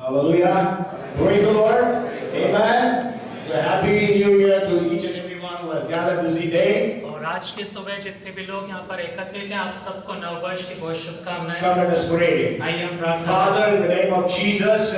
Hallelujah. Praise the Lord. Amen. So happy New Year to each and everyone who has gathered this day. और आज की सुबह जितने भी लोग यहाँ पर एकत्रित हैं, आप सबको नववर्ष की बहुत शुभकामनाएं। Come let us pray. आइए हम प्रार्थना Father, in the name of Jesus,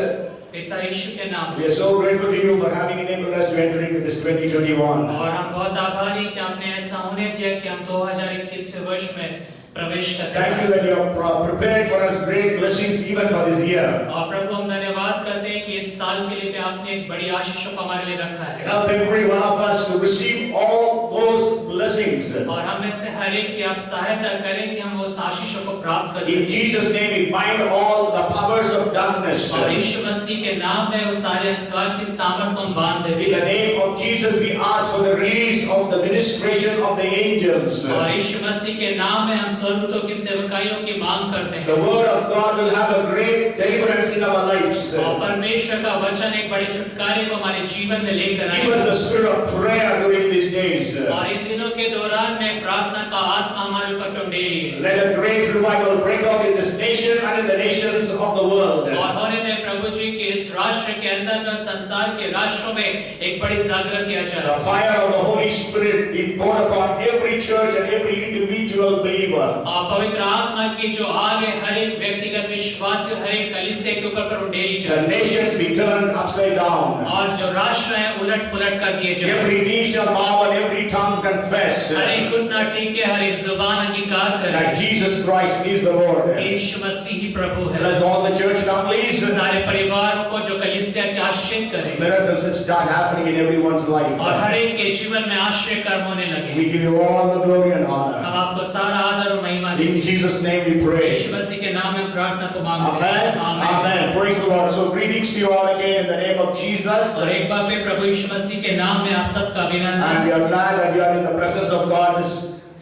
पिता यीशु के नाम we are so grateful to you for having enabled us to enter into this 2021. और हम बहुत आभारी कि आपने ऐसा होने दिया कि हम 2021वें वर्ष में प्रवेश करते Thank you हैं। that you have prepared for us great blessings even for this year. और प्रभु हम धन्यवाद करते हैं कि इस साल के लिए भी आपने एक बड़ी आशीषों को हमारे लिए रखा है। Help every one of us to receive all those blessings. और हम में से हर एक की आप सहायता करें कि हम उस आशीषों को प्राप्त कर In सकें। Jesus' name we bind all the powers of darkness. और यीशु मसीह के नाम में उस सारे अंधकार की सामर्थ को हम बांध देते In हैं। the name of Jesus we ask for the release of the ministration of the angels. और यीशु मसीह के नाम में हम स्वर्गदूतों की सेवकाइयों की मांग करते हैं। The word of God will have a great deliverance in our lives. और परमेश्वर का वचन एक बड़े छुटकारे को हमारे जीवन में लेकर Give us आए। the spirit of prayer during these days. और इन दिनों के दौरान में प्रार्थना का आत्मा हमारे ऊपर टुंडेली। Let a great revival break out in this nation and in the nations of the world. और होने में प्रभु जी के इस राष्ट्र के अंदर में संसार के राष्ट्रों में एक बड़ी जागृति आ जाए। The fire of the Holy Spirit be poured upon every church and every individual believer. और पवित्र आत्मा की जो आग है हर एक व्यक्तिगत विश्वासी और हर एक कलीसिया के ऊपर उंडेली The जाए। nations be turned upside down. और जो राष्ट्र हैं उलट पुलट कर दिए जाए। Every knee shall bow and every tongue confess हर एक घुटना टेके हर एक जुबान अंगीकार करे that Jesus Christ is the Lord. यीशु मसीह ही प्रभु है। Bless all the church families. सारे परिवारों को जो कलीसिया के आश्रित करे Miracles will start happening in everyone's life. और हर एक के जीवन में आश्चर्य कर्म होने लगे। We give you all the glory and honor. हम आपको सारा आदर और महिमा In देते हैं। Jesus' name we pray. यीशु मसीह के नाम में प्रार्थना को मांगते हैं। Amen. आमीन। Amen. Praise the Lord. So greetings to you all again in the name of Jesus. और एक बार फिर प्रभु यीशु मसीह के नाम में आप सबका And अभिनंदन। we are glad that you are in the presence of God this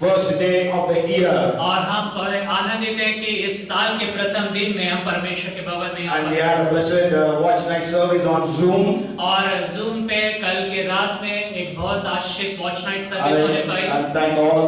first day of the year. और हम बड़े आनंदित हैं कि इस साल के प्रथम दिन में हम परमेश्वर के भवन में And we आए had a blessed watch night service on Zoom. और जूम पे कल के रात में एक बहुत आश्रित वॉच नाइट सर्विस होने पाई। And thank all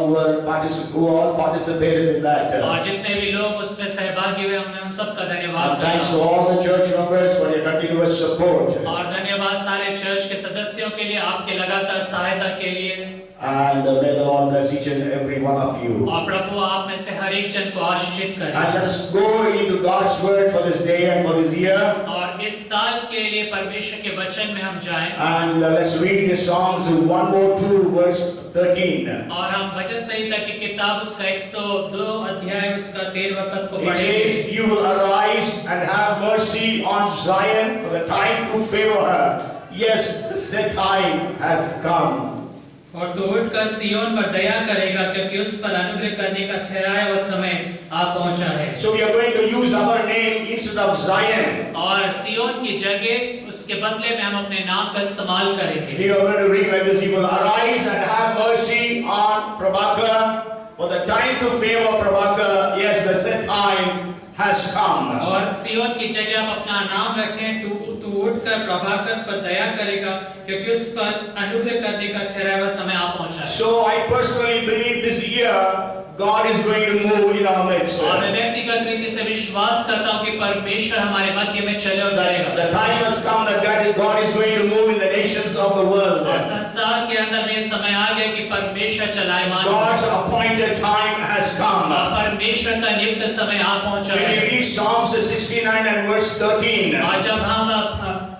who all participated in that. और जितने भी लोग उसमें सहभागी हुए हमने उन सबका धन्यवाद And thanks to करता हूं। all the church members for your continuous support. और धन्यवाद सारे चर्च के सदस्यों के लिए आपके लगातार सहायता के लिए। And may the Lord bless each and every one of you. और प्रभु आप में से हर एक जन को आशीषित And करें। let us go into God's word for this day and for this year. और इस साल के लिए परमेश्वर के वचन में हम जाएं। And let's read the Psalms 102 verse 13. और हम भजन संहिता की किताब उसका 102 अध्याय उसका 13वां पद को It पढ़ेंगे। says, "You will arise and have mercy on Zion, for the time to favor her. Yes, the set time has come." और तू उठकर सिय्योन पर दया करेगा क्योंकि उस पर अनुग्रह करने का ठहराया हुआ समय आ पहुंचा है। So we are going to use our name instead of Zion. और सिय्योन की जगह उसके बदले में हम अपने नाम का इस्तेमाल करेंगे। We are going to read like this: "You will arise and have mercy on Prabhakar, for the time to favor Prabhakar. Yes, the set time has come." और सिय्योन की जगह हम अपना नाम रखें। तू उठकर प्रभाकर पर दया करेगा क्योंकि उस पर अनुग्रह करने का ठहराया हुआ समय आ पहुंचा है। So I personally believe this year God is going to move in our midst. और मैं व्यक्तिगत रीति से विश्वास करता हूं कि परमेश्वर हमारे मध्य में चले और करेगा। The time has come that God is going to move in the nations of the world. और संसार के अंदर में समय आ गया कि परमेश्वर चलायमान। God's appointed time has come. और परमेश्वर का नियुक्त समय आ पहुंचा When है। we read Psalms 69 and verse 13, आज जब हम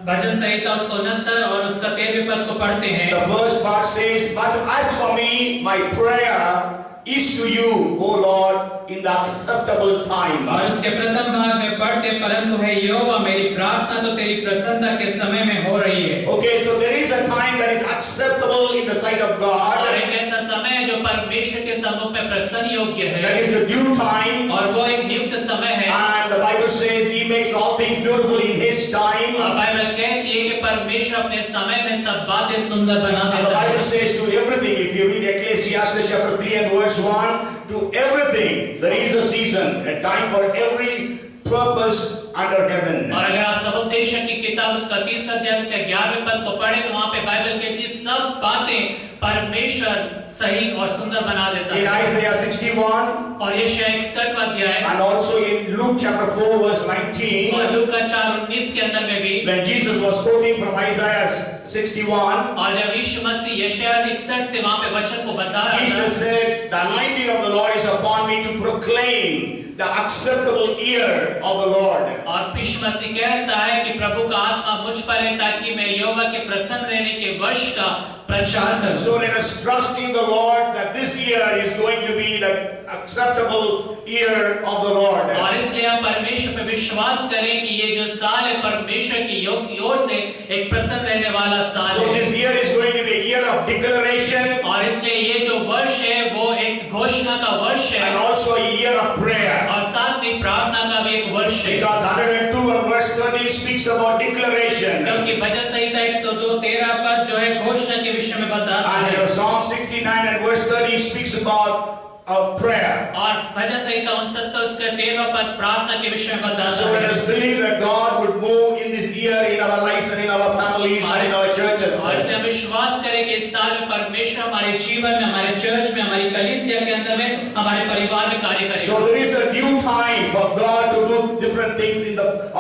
भजन संहिता 69 और उसका 13वें पद को पढ़ते हैं। the first part says, "But as for me, my prayer is to you, O Lord, in the acceptable time." और उसके प्रथम भाग में पढ़ते परंतु है यहोवा मेरी प्रार्थना तो तेरी प्रसन्नता के समय में हो रही है। Okay, so there is a time that is acceptable in the sight of God. और एक ऐसा समय है जो परमेश्वर के सम्मुख में प्रसन्न योग्य That है is the due time. और वो एक नियुक्त समय है। And the Bible says He makes all things beautiful in His time. और बाइबल कहती है कि परमेश्वर अपने समय में सब बातें सुंदर बना And the देता है। Bible says to everything, if you read Ecclesiastes chapter 3 and verse 1, to everything there is a season, a time for every purpose under heaven. और अगर आप समुपदेशक की किताब उसका 30 अध्याय उसके 11वें पद को पढ़े तो वहां पे बाइबल कहती है सब बातें परमेश्वर सही और सुंदर बना देता In है। Isaiah 61 और यशायाह 61 अध्याय and also in Luke chapter 4 verse 19, और लूका 4:19 के अंदर में भी, when Jesus was quoting from Isaiah 61, और जब यीशु मसीह यशायाह 61 से वहां पे वचन को बता रहा था, Jesus said, "The anointing of the Lord is upon me to proclaim the acceptable year of the Lord." और यीशु मसीह कहता है कि प्रभु का आत्मा मुझ पर है ताकि मैं यहोवा के प्रसन्न रहने के वर्ष का प्रचार करूं। So let us trust in the Lord that this year is going to be the acceptable year of the Lord. और इसलिए हम परमेश्वर पे विश्वास करें कि ये जो साल है परमेश्वर की ओर से एक प्रसन्न रहने वाला साल So है। this year is going to be a year of declaration और इसलिए ये जो वर्ष है वो एक घोषणा का वर्ष है and also a year of prayer. और साथ में प्रार्थना का भी एक वर्ष है। Because 102 and verse 13 speaks about declaration. क्योंकि भजन संहिता 102:13 पद जो है घोषणा के विषय में बताता And है Psalm 69 and verse 30 speaks about prayer. और भजन संहिता 69 उसका 13वां पद प्रार्थना के विषय में बताता So let है। us believe that God would move in this year in our lives and in our families and in our churches. और इसलिए हम विश्वास करें कि इस साल में परमेश्वर हमारे जीवन में, हमारे चर्च में, हमारी कलीसिया के अंदर में, हमारे परिवार में कार्य करेगा। So there is a new time for God to do different things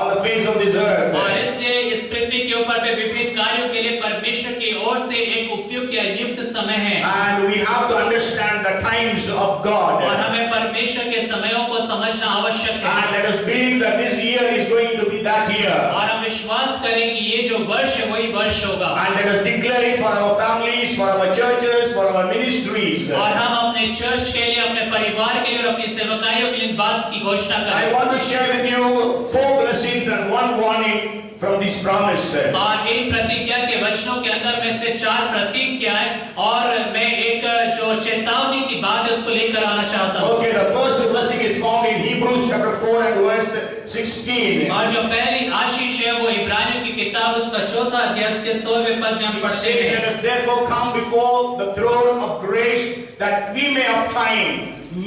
on the face of this earth. और इसलिए इस पृथ्वी के ऊपर पे विभिन्न कार्यों के लिए परमेश्वर की ओर से एक उपयुक्त या नियुक्त समय है। And we have to understand the times of God. और हमें परमेश्वर के समयों को समझना आवश्यक है। And let us believe that this year is going to be that year. और हम विश्वास करें कि ये जो वर्ष है वही वर्ष होगा। And let us declare it for our families, for our churches, for our ministries. और हम अपने चर्च के लिए, अपने परिवार के लिए और अपनी सेवकाइयों के लिए इन बात की घोषणा I करें। want to share with you 4 blessings and 1 warning from this promise. और इन प्रतिज्ञा के वचनों के अंदर में से 4 प्रतिज्ञाएं और मैं एक जो चेतावनी की बात है उसको लेकर आना चाहता हूँ। Okay, the first blessing is found in Hebrews chapter 4 and verse 16. और जो पहली आशीष है वो इब्रानियों की किताब उसका 4था अध्याय उसके 16वें पद में हम It पढ़ते says, हैं। "Let us therefore come before the throne of grace, that we may obtain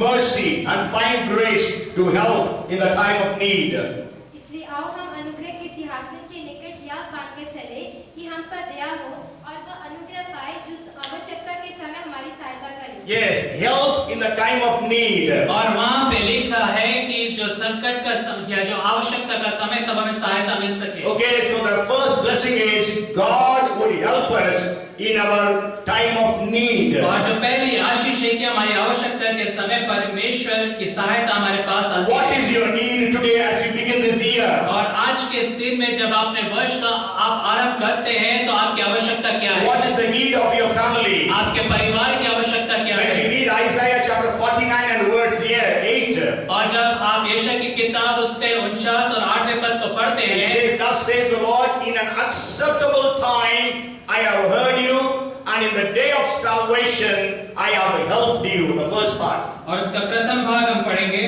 mercy and find grace to help in the time of need." इसलिए आओ हम अनुग्रह के सिंहासन के निकट याद बांधकर चले कि हम पर दया हो और वह अनुग्रह पाए जो आवश्यकता के समय हमारी सहायता करे। Yes, help in the time of need. और वहाँ पे लिखा है कि जो संकट का समय, जो आवश्यकता का समय तब हमें सहायता मिल सके। Okay, so the first blessing is God would help us in our time of need. और जो पहली आशीष है कि हमारी आवश्यकता के समय परमेश्वर की सहायता हमारे पास आती What है। is your need today as you begin this year? और आज के इस दिन में जब आपने वर्ष का आप आरंभ करते हैं तो आपकी आवश्यकता क्या है? What is the need of your family? आपके परिवार की आवश्यकता क्या When है? we read Isaiah chapter 49 and verse 8, और जब आप यशायाह की किताब उसके 49 और 8वें पद को पढ़ते it हैं, says, "Thus says the Lord, in an acceptable time I have heard you, and in the day of salvation I have helped you." The first part. और उसका प्रथम भाग हम पढ़ेंगे।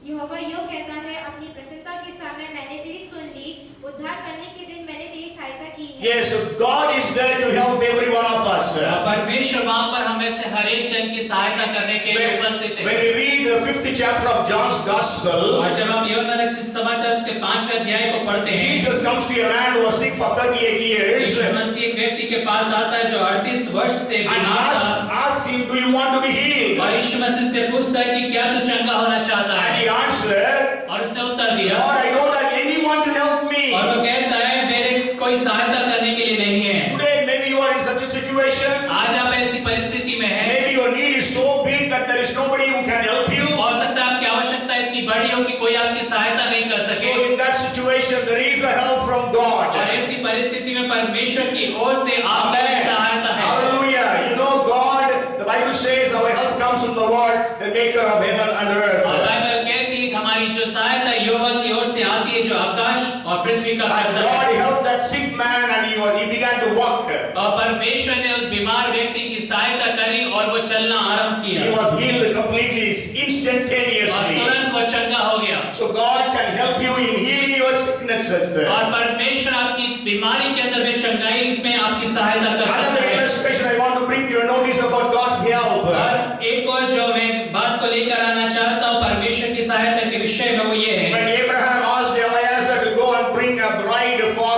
यहोवा यूं कहता है, अपनी प्रसन्नता के समय मैंने तेरी सुन ली, उद्धार करने के दिन मैंने तेरी सहायता की है। Yes, so God is there to help every one of us. और परमेश्वर वहाँ पर हमें से हर एक जन की सहायता करने के लिए उपस्थित When है। we read the 5th chapter of John's Gospel, और जब हम यूहन्ना रचित समाचार उसके 5वें अध्याय को पढ़ते हैं, Jesus comes to a man who was sick for 38 years यीशु मसीह एक व्यक्ति के पास आता है जो 38 वर्ष से and बीमार था asked him, "Do you want to be healed?" और यीशु मसीह से पूछता है कि क्या तू चंगा होना चाहता And है? he answered, और उसने उत्तर दिया "Lord, I don't have anyone to help me." और वो कहता है मेरे कोई सहायता करने के लिए नहीं है। Today, maybe you are in such a situation. आज आप ऐसी परिस्थिति में हैं, Maybe your need is so big that there is nobody who can help you. हो सकता है आपकी आवश्यकता इतनी बड़ी हो कि कोई आपकी सहायता नहीं कर सके। So in that situation, there is the help from God. और ऐसी परिस्थिति में परमेश्वर की ओर से आपको Amen. सहायता है। Hallelujah. You know God, the Bible says our help comes from the Lord, the maker of heaven and और earth. बाइबल कहती है हमारी जो सहायता यहोवा की ओर से आती है जो आकाश और पृथ्वी का And कर्ता है। God helped that sick man and he began to walk. और परमेश्वर ने उस बीमार व्यक्ति की सहायता करी और वो चलना आरंभ He किया was healed completely, और instantaneously. तुरंत वो चंगा हो गया। So God can help you in healing your sicknesses. और परमेश्वर आपकी बीमारी के अंदर में चंगाई में आपकी सहायता कर सकता Another है। illustration I want to bring to your notice about God's help. और एक और जो मैं बात को लेकर आना चाहता हूँ परमेश्वर की सहायता के विषय में वो ये है When Abraham asked Eliezer to go and bring a bride for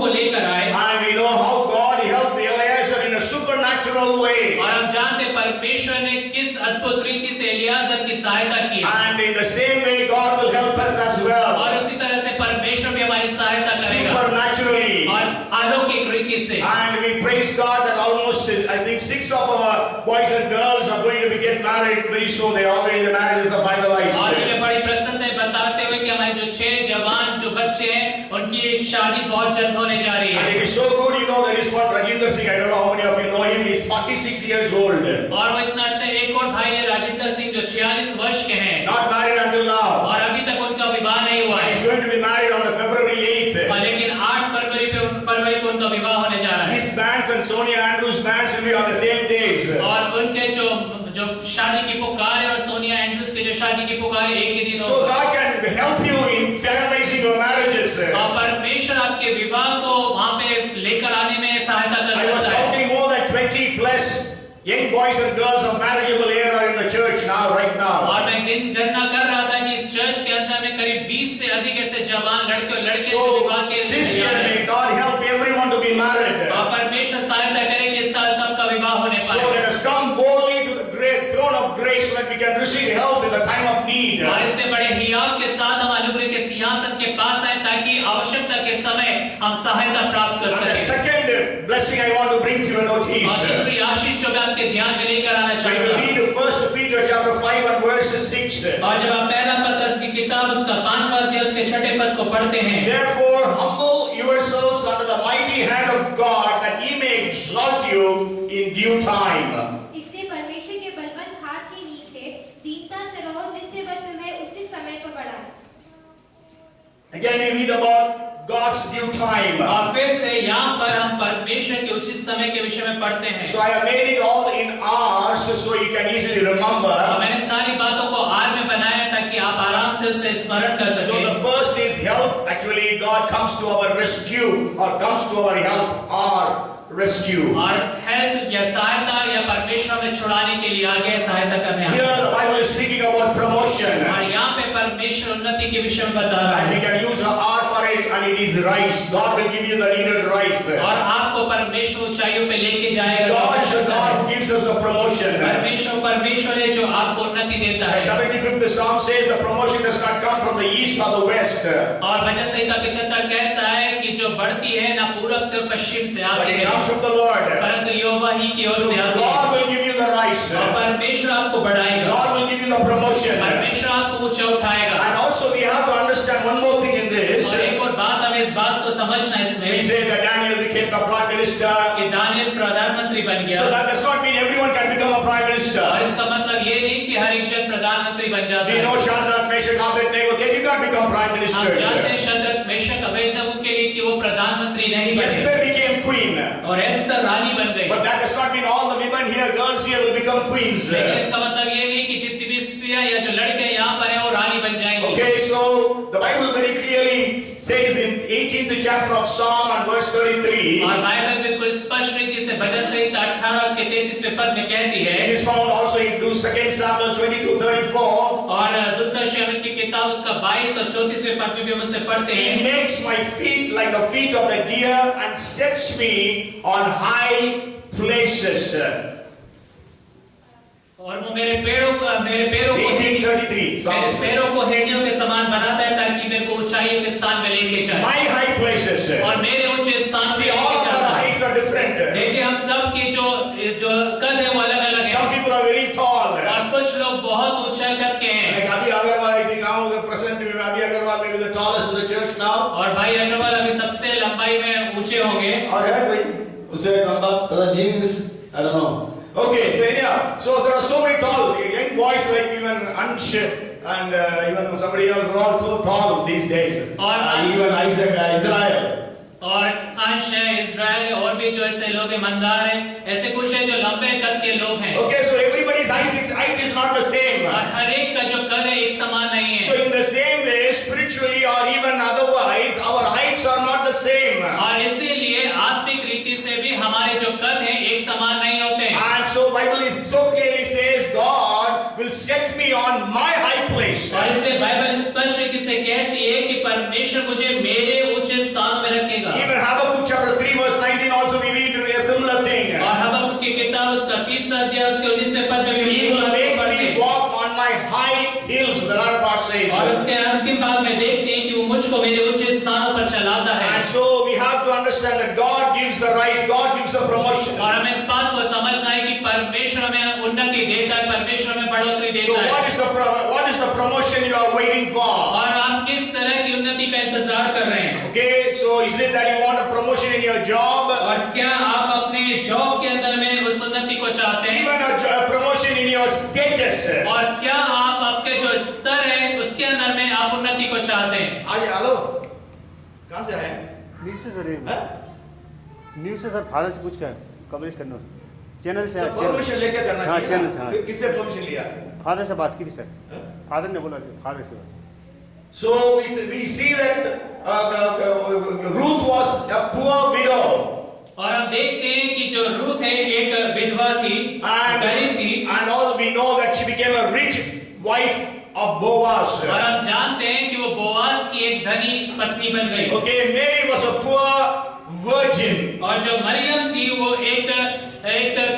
को लेकर आए। And we know how God helped Eliezer in a supernatural way. और हम जानते हैं परमेश्वर ने किस अद्भुत रीति से एलियाजर की सहायता की। And in the same way, God will help us as well. और उसी तरह से परमेश्वर भी हमारी सहायता करेगा। Supernaturally. और अलौकिक रीति से। And we praise God that almost, I think, 6 of our boys and girls are going to be get married very soon. They already the marriages are finalized. और मुझे बड़ी प्रसन्नता है बताते हुए कि हमारे जो 6 जवान जो बच्चे हैं उनकी शादी बहुत जल्द होने जा रही है। And it is so good, you know, there is one Rajinder Singh. I don't know how many of you know him. He's 46 years old. और वो इतना अच्छा एक और भाई है राजेंद्र सिंह जो 46 वर्ष के हैं। Not married until now. और अभी तक उनका विवाह नहीं हुआ है। He's going to be married on the February 8th. लेकिन 8 फरवरी को उनका विवाह होने जा रहा है। His bands and Sonia Andrews' bands will be on the same days. और उनके जो शादी की पुकार है और सोनिया एंड्रूज के जो शादी की पुकार है एक ही दिन So God can help you in finalizing your marriages. और परमेश्वर आपके विवाह को वहाँ पे लेकर आने में सहायता कर I was सकता है। counting more than 20 plus young boys and girls of marriageable age are in the church now, right now. और मैं गणना कर रहा था कि इस चर्च के अंदर में करीब 20 से अधिक ऐसे जवान लड़के और लड़के So विवाह के this year may God help everyone to be married. और परमेश्वर सहायता करे कि इस साल सबका विवाह होने So पाए। let us come boldly to the great throne of grace so that we can receive help in the time of need. और इससे बड़े हियाव के साथ हम अनुग्रह के सिंहासन के पास आए ताकि आवश्यकता के समय हम सहायता प्राप्त कर And the सकें। second blessing I want to bring to your और notice. दूसरी आशीष जो मैं आपके ध्यान में लेकर आना When चाहूंगा। we read 1 Peter chapter 5 and verse 6. और जब आप पहला पत्रस की किताब उसका 5वां अध्याय उसके 6ठे पद को पढ़ते हैं, Therefore humble yourselves under the mighty hand of God that he may exalt you in due time. इससे परमेश्वर के बलवंत हाथ के नीचे दीनता से रहो जिससे वह तुम्हें उचित समय पर बढ़ाए। Again we read about God's due time. और फिर से यहाँ पर हम परमेश्वर के उचित समय के विषय में पढ़ते हैं। So I have made it all in hours so you can easily और remember. मैंने सारी बातों को आर में बनाया ताकि आप आराम से उसे स्मरण कर So सकें। the first is help. Actually God comes to our rescue or comes to our help or rescue. और हेल्प या सहायता या परमेश्वर हमें छुड़ाने के लिए आगे सहायता करने Here आए। the Bible is speaking about promotion. और यहाँ पे परमेश्वर उन्नति के विषय में बता रहा And we है। can use an R for it and it is rise. God will give you the needed rise. और आपको परमेश्वर ऊंचाइयों पे लेके जाएगा। God is the God who gives us the promotion. परमेश्वर है जो आपको उन्नति देता The है। 75th Psalm says the promotion does not come from the east or the west, और भजन संहिता 75 कहता है कि जो बढ़ती है ना पूरब से और पश्चिम से but आती it है, comes from the Lord. परंतु यहोवा ही की ओर So से आती है। God will give you the rise. और परमेश्वर आपको बढ़ाएगा। God will give you the promotion. परमेश्वर आपको ऊंचा उठाएगा। And also we have to understand one more thing in this. और एक और बात हमें इस बात को समझना We इसमें say that Daniel became the prime minister. कि दानियल प्रधानमंत्री बन गया। So that does not mean everyone can become a prime और minister. इसका मतलब ये नहीं कि हर एक जन प्रधानमंत्री बन जाता We है। know Shadrach, Meshach, Abednego, they did not become prime हम ministers. जानते हैं शद्रक मेशक अबेदनगो के लिए कि वो प्रधानमंत्री नहीं बने Esther became queen. और एस्तर रानी बन गई। But that does not mean all the women here, girls here will become queens. लेकिन इसका मतलब ये नहीं कि जितनी भी स्त्रियां या जो लड़के यहाँ पर हैं वो रानी बन जाएंगी। Okay, so the Bible very clearly says in 18th chapter of Psalm and verse 33. और बाइबल बिल्कुल स्पष्ट रीति से भजन संहिता 18 उसके 33वें पद में कहती है। It is found also in 2 Samuel 22:34. और दूसरा शमूएल की किताब उसका 22 और 34वें पद में भी हम उसे पढ़ते He हैं। makes my feet like the feet of the deer and sets me on high places. और वो मेरे पैरों को 18:33. मेरे पैरों को हेडियों के समान बनाता है ताकि मेरे को ऊंचाइयों के स्थान में लेके जाए। My high places. और मेरे ऊंचे स्थान पे See, all लेके of our जाता है। heights are different. देखिए हम सब की जो कद है वो अलग-अलग Some है। people are very tall. और कुछ लोग बहुत ऊंचा कद के हैं। Like Abhi Agarwal, I think now the present Abhi Agarwal may be the tallest in the church now. और भाई अग्रवाल अभी सबसे लंबाई में ऊंचे होंगे। और है कोई उसे लंबा पता jeans I don't know. Okay, so yeah, so there are so many tall young boys like even Ansh and even somebody else are all so tall these days. Even Isaac, Israel. और अंश है Israel और भी जो ऐसे लोग हैं मंदार हैं ऐसे कुछ हैं जो लंबे कद के लोग हैं। Okay, so everybody's height is not the same. और हर एक का जो कद है एक समान नहीं So है। in the same way, spiritually or even otherwise, our heights are not the same. और इसीलिए आत्मिक रीति से भी हमारे जो कद हैं एक समान नहीं होते हैं। And so Bible is so clearly says God will set me on my high place. और इसलिए बाइबल स्पष्ट रीति से कहती है कि परमेश्वर मुझे मेरे ऊंचे स्थान में रखेगा। Even Habakkuk 20वां अध्याय उसके 19वें पद में भी He यही will बात make पढ़ते me हैं। walk on my high hills, the latter part says. और उसके अंतिम भाग में देखते हैं कि वो मुझको मेरे ऊंचे स्थानों पर चलाता है। And so we have to understand that God gives the rise, God gives the promotion. और हमें इस बात को समझना है कि परमेश्वर हमें उन्नति देता है, परमेश्वर हमें बढ़ोतरी So देता है। what is the promotion you are waiting for? और आप किस तरह की उन्नति का इंतजार कर रहे हैं? Okay, so is it that you want a promotion in your job? और क्या आप अपने जॉब के अंदर में उस उन्नति को चाहते हैं? Even a promotion in your status? और क्या आप आपके जो स्तर है उसके अंदर में आप उन्नति को चाहते हैं? हेलो, कहाँ से आए? न्यूज़ से सर, हाँ? न्यूज़ से सर, फादर से पूछ कर कवरेज करना, चैनल से। परमिशन लेके करना हाँ, चाहिए चैनल, ना? हाँ। फिर किससे परमिशन लिया? फादर से बात की थी सर, हाँ? फादर ने बोला फादर से। So we see that Ruth was a poor widow. और हम देखते हैं कि जो रूथ है एक विधवा थी, गरीब थी। And all we know that she became a rich wife of Boaz. और हम जानते हैं कि वो बोआज की एक धनी पत्नी बन गई। Okay, Mary was a poor virgin. और जो मरियम थी वो एक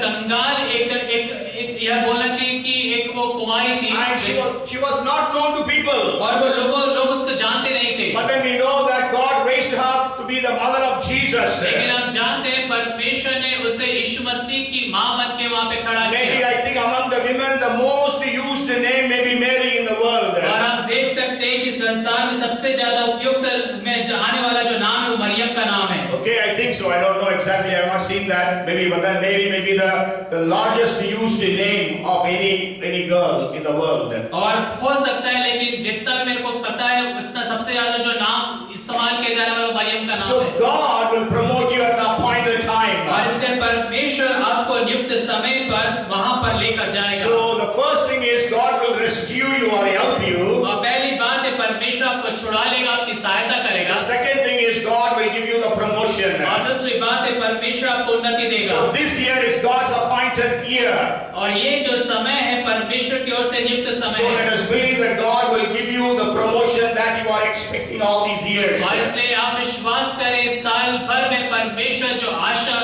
कंगाल, एक यह बोलना चाहिए कि एक वो कुमारी थी। And she was not known to people. और वो लोग उसको जानते नहीं थे। But then we know that God raised her to be the mother of Jesus. लेकिन हम जानते हैं परमेश्वर ने उसे यीशु मसीह की मां बन के वहां पे खड़ा Maybe किया। I think among the women the most used name may be Mary in the world. और हम देख सकते हैं कि संसार में सबसे ज्यादा उपयुक्त में आने वाला जो नाम है वो मरियम का नाम है। Okay, I think so. I don't know exactly. I have not seen that. Maybe, but then Mary may be the largest used name of any girl in the world. और हो सकता है, लेकिन जितना मेरे को पता है उतना सबसे ज्यादा जो नाम इस्तेमाल किया जाने वाला मरियम का नाम So है। God will promote you at the appointed time. और इसलिए परमेश्वर आपको नियुक्त समय पर वहां पर लेकर जाएगा। So the first thing is God will rescue you or help you. और पहली बात है परमेश्वर आपको छुड़ा लेगा, आपकी सहायता करेगा। The second thing is God will give you the promotion. और दूसरी बात है परमेश्वर आपको उन्नति देगा। So this year is God's appointed year. और ये जो समय है परमेश्वर की ओर से नियुक्त So समय let है। us believe that God will give you the promotion that you are expecting all these years. और इसलिए आप विश्वास करें साल भर में परमेश्वर जो आशा,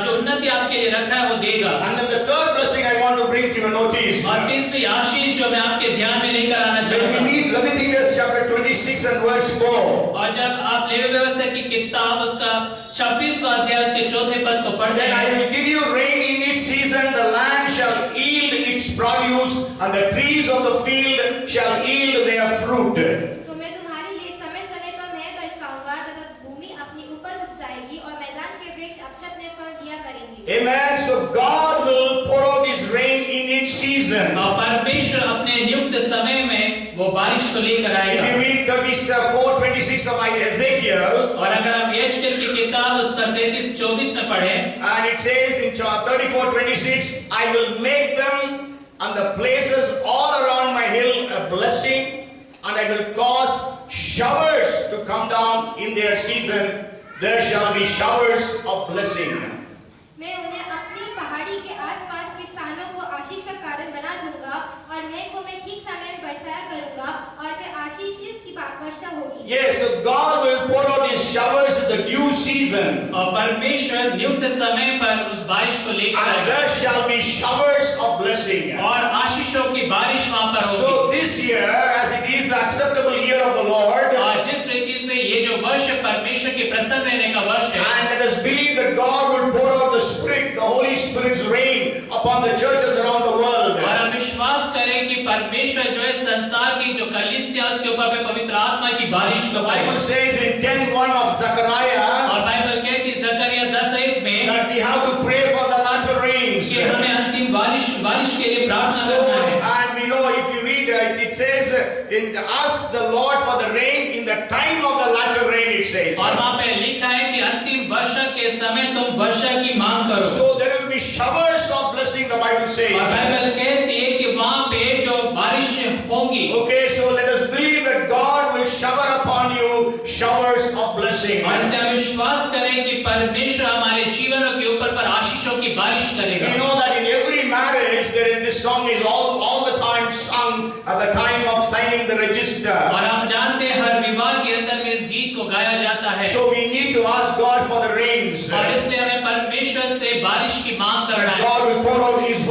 जो उन्नति आपके लिए रखा है वो देगा। And then the third blessing I want to bring to your notice. और तीसरी आशीष जो मैं आपके ध्यान में लेकर आना When चाहता we हूँ। read Leviticus chapter 26 and verse 4. और जब आप लेवी व्यवस्था की किताब उसका 26वां अध्याय उसके चौथे पद को पढ़ते Then I हैं, will give you rain in its season, the land shall yield its produce, and the trees of the field shall yield their fruit. तो मैं तुम्हारे लिए समय समय पर मैं बरसाऊंगा तथा भूमि अपनी उपज उपजाएगी और मैदान के वृक्ष अपने अपने फल दिया करेंगे। Amen. So God will pour out His rain in its season. और परमेश्वर अपने नियुक्त समय में वो बारिश को लेकर If आएगा। you read 34:26 of Ezekiel, और अगर आप यशकेल की किताब उसका 37-24 में पढ़ें, and it says in 34:26, I will make them and the places all around my hill a blessing, and I will cause showers to come down in their season. There shall be showers of blessing. मैं उन्हें अपनी पहाड़ी के आसपास के स्थानों को आशीष का कारण बना दूंगा और मैं को मैं ठीक समय में बरसाया करूंगा और वे आशीष की वर्षा होगी। Yes, so God will pour out His showers in the due season, और परमेश्वर नियुक्त समय पर उस बारिश को लेकर and आएगा there shall be showers of blessing. और आशीषों की बारिश वहां पर होगी। So this year, as it is the acceptable year of the Lord, और जिस रीति से ये जो वर्ष है परमेश्वर के प्रसन्न रहने का वर्ष है, and let us believe that God will pour out the Spirit, the Holy Spirit's rain upon the churches around the world. और हम विश्वास करें कि परमेश्वर जो है संसार की जो कलीसिया उसके ऊपर पे पवित्र आत्मा की बारिश The को Bible says in 10:1 of Zechariah और बाइबल कहती है जकरिया 10:1 में that we have to pray for the latter rains. कि हमें अंतिम बारिश के लिए प्रार्थना So, करना है। and we know if you read it says ask the Lord for the rain in the time of the latter rain, it says. और वहाँ पे लिखा है कि अंतिम वर्षा के समय तुम वर्षा की मांग करो। So there will be showers of blessing, the Bible says. और बाइबल कहती है कि वहाँ पे जो बारिश होगी। Okay, so let us believe that God will shower upon you showers of blessing. और इससे हम विश्वास करें कि परमेश्वर हमारे जीवनों के ऊपर पर आशीषों की बारिश करेगा। We know that in every marriage this song is all the time sung at the time of signing the register. और हम जानते हैं हर विवाह के अंदर में इस गीत को गाया जाता है। So we need to ask God for the rains. और इसलिए हमें परमेश्वर से बारिश की मांग करना That है। God will pour out His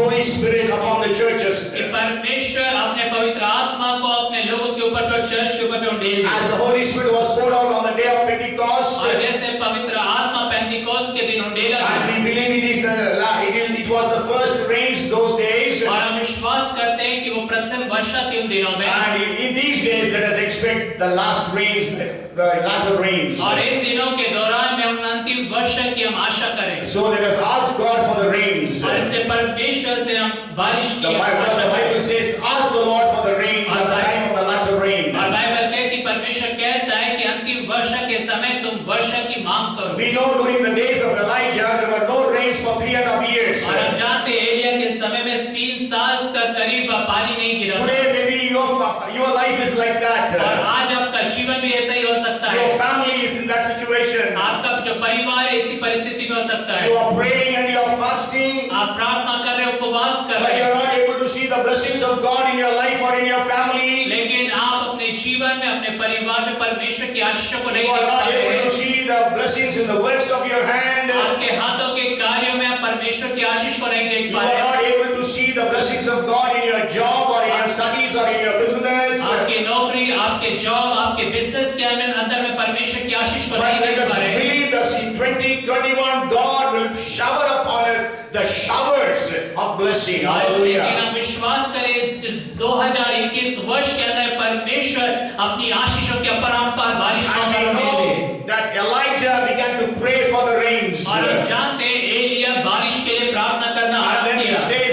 it was the first rains those days. और हम विश्वास करते हैं कि वो प्रथम वर्षा के उन दिनों में, And in these days, let us expect the last rains, the latter rains. और इन दिनों के दौरान में हम अंतिम वर्षा की हम आशा करें। So let us ask God for the rains. और इसलिए परमेश्वर से हम बारिश The की आशा Bible करें। says, ask the Lord for the rains at the time of the latter rain. और बाइबल कहती, परमेश्वर कहता है कि अंतिम वर्षा के समय तुम वर्षा की मांग करो। We know during the days of Elijah, there were no rains for 3.5 years. और हम जानते हैं एलिया के समय में 3 साल तक करीब पानी नहीं गिरा। Today maybe your life is like that. और आज आपका जीवन भी ऐसा ही हो सकता है। Your family is in that situation. आपका जो परिवार है इसी परिस्थिति में हो सकता है। You are praying and you are fasting, आप प्रार्थना कर रहे हो, उपवास कर but रहे you हो, are not able to see the blessings of God in your life or in your family. लेकिन आप अपने जीवन में, अपने परिवार में परमेश्वर की आशीषों को नहीं You are देख not पा रहे able to हैं। see the blessings in the works of your hand. आपके हाथों के कार्यों में आप परमेश्वर की आशीष को नहीं देख You पा are रहे हैं। not able to see the blessings of God in your job or in your studies or in your business. आपके नौकरी, आपके जॉब, आपके बिजनेस के अंदर में परमेश्वर की आशीष को But नहीं let देख us पा रहे हैं। believe that in 2021 God will shower upon us the showers of blessing. लेकिन Hallelujah. हम विश्वास करें इस 2021 वर्ष के अंदर परमेश्वर अपनी आशीषों की अपरंपार बारिश को And we they they. know that Elijah began to pray for the rains. और हम जानते हैं एलिया बारिश के लिए प्रार्थना करना And आरंभ then he किया। says,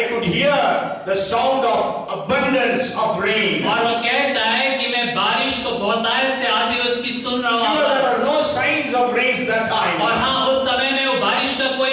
I could hear the sound of abundance of rain. और वो कहता है कि मैं बारिश को बहुतायत से आते हुए उसकी सुन रहा Sure, there हूँ। were no signs of rains that time. और हाँ, उस समय में वो बारिश का कोई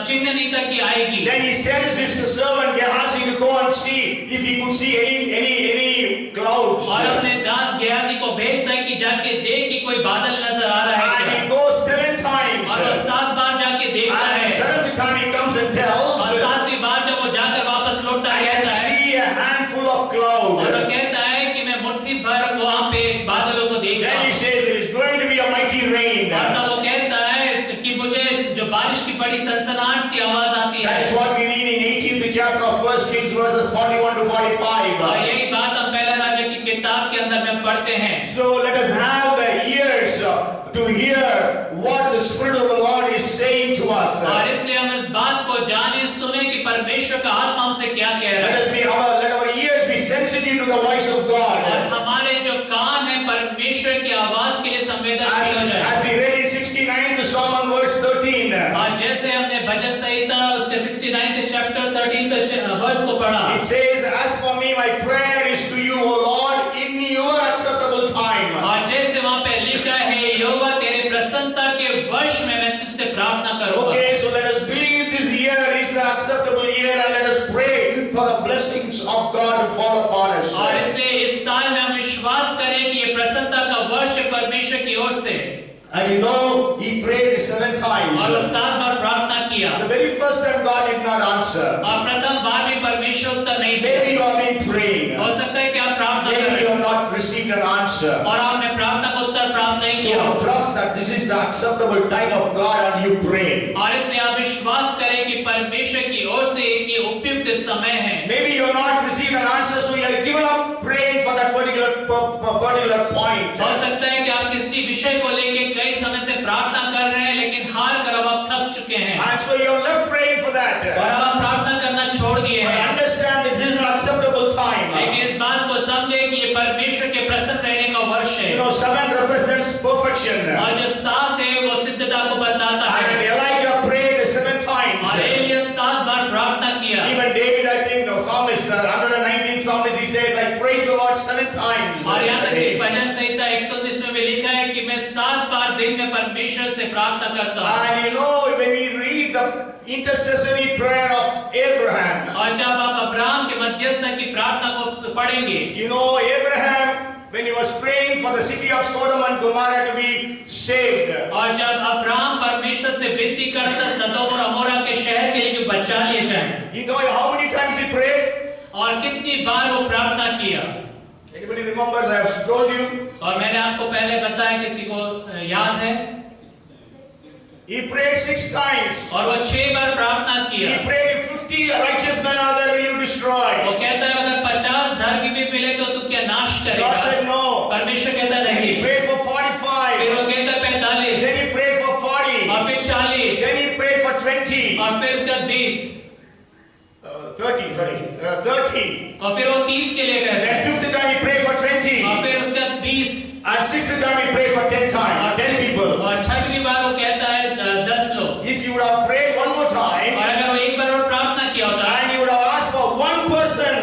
चिन्ह नहीं था कि आएगी। Then he sends his servant Gehazi to go and see if he could see any clouds. और अपने दास गेहाजी को भेजता है कि जाके देख कि कोई बादल नजर आ रहा है And क्या? he goes 7 times. और वो 7 बार जाके देखता And है। the 7th time he comes and और tells, 7वीं बार जब वो जाकर वापस लौटता I है, can कहता है, see a handful of और cloud. वो कहता है कि मैं मुट्ठी भर वहाँ पे बादलों को देखता Then he हूँ। says there is going to be a mighty rain. और तब वो कहता है कि मुझे जो बारिश की बड़ी सनसनाहट सी आवाज आती है। That is what we read in 18th chapter of 1 Kings verses 41 to और 45. यही बात हम पहला राजा की किताब के अंदर में पढ़ते हैं। So let us have the ears to hear what the Spirit of the Lord is saying to us. और इसलिए हम इस बात को जाने सुने कि परमेश्वर का आत्मा हमसे क्या कह रहा है। Let our ears be sensitive to the voice of और God. हमारे जो कान है परमेश्वर की आवाज के लिए संवेदनशील हो जाए। As we read in 69th Psalm and verse 13. और जैसे हमने भजन संहिता उसके 69th चैप्टर 13th वर्स को पढ़ा। It says, as for me, my prayer is to you, O Lord, in your acceptable time. और जैसे वहाँ पे लिखा है, यहोवा तेरे प्रसन्नता के वर्ष में मैं तुझसे प्रार्थना करूँगा। Okay, so let us believe this year is the acceptable year and let us pray for the blessings of God to fall upon us. और इसलिए इस साल में हम विश्वास करें कि ये प्रसन्नता का वर्ष है परमेश्वर की ओर से। And you know, he prayed 7 times. और वो 7 बार प्रार्थना किया। The very first time God did not answer. और प्रथम बार में परमेश्वर उत्तर नहीं दिया। Maybe you have been praying. हो सकता है कि आप प्रार्थना कर Maybe रहे you हो have not received an answer. और आपने प्रार्थना का उत्तर प्राप्त नहीं किया। So trust that this is the acceptable time of God and you pray. और इसलिए आप विश्वास करें कि परमेश्वर की ओर से एक ये उपयुक्त समय है। Maybe you have not received an answer, so you have given up praying for that particular point. हो सकता है कि आप किसी विषय को लेके कई समय से प्रार्थना कर रहे हैं, लेकिन हार कर अब आप थक चुके हैं And so you have left praying for that. और अब आप प्रार्थना करना छोड़ दिए But हैं। understand this is an acceptable time. लेकिन इस बात को समझे कि ये परमेश्वर के प्रसन्न रहने का वर्ष है। You know, 7 represents perfection. और जो 7 है वो सिद्धता को बताता And है। Elijah prayed 7 और times. एलिया 7 बार प्रार्थना किया। Even David, I think, the psalmist, the 119th psalmist, he says, I praise the Lord 7 times. और यहाँ तक कि भजन संहिता 119 में भी लिखा है कि मैं 7 बार दिन में परमेश्वर से प्रार्थना करता हूँ। And you know, when we read the intercessory prayer of Abraham, और जब आप अब्राहम के मध्यस्थ की प्रार्थना को पढ़ेंगे, you know, Abraham, when he was praying for the city of Sodom and Gomorrah to be saved, और जब अब्राहम परमेश्वर से विनती करता सदोम और अमोरा के शहर के लिए कि बचा लिए जाएं, you know how many times he prayed? और कितनी बार वो प्रार्थना किया। Anybody remembers? I have told you. और मैंने आपको पहले बताया, किसी को याद है? He prayed 6 times. और वो 6 बार प्रार्थना किया। He prayed, if 50 righteous men are there, will you destroy? वो कहता है अगर 50 धर्मी भी मिले तो तू क्या नाश God करेगा? said no. परमेश्वर कहता Then he नहीं। prayed for फिर 45. वो कहता 45, Then he prayed for 40. और फिर 40, Then he prayed for 20. 20. और फिर उसके बाद 20 30. और फिर वो 30 के लिए कहते Then हैं 5th time he prayed for 20. और फिर उसके बाद 20 And 6th time he prayed for 10 times, 10 people. और 6वीं बार वो कहता है 10 लोग। If you would have prayed one more time, और अगर वो एक बार और प्रार्थना किया होता and you would have asked for one person,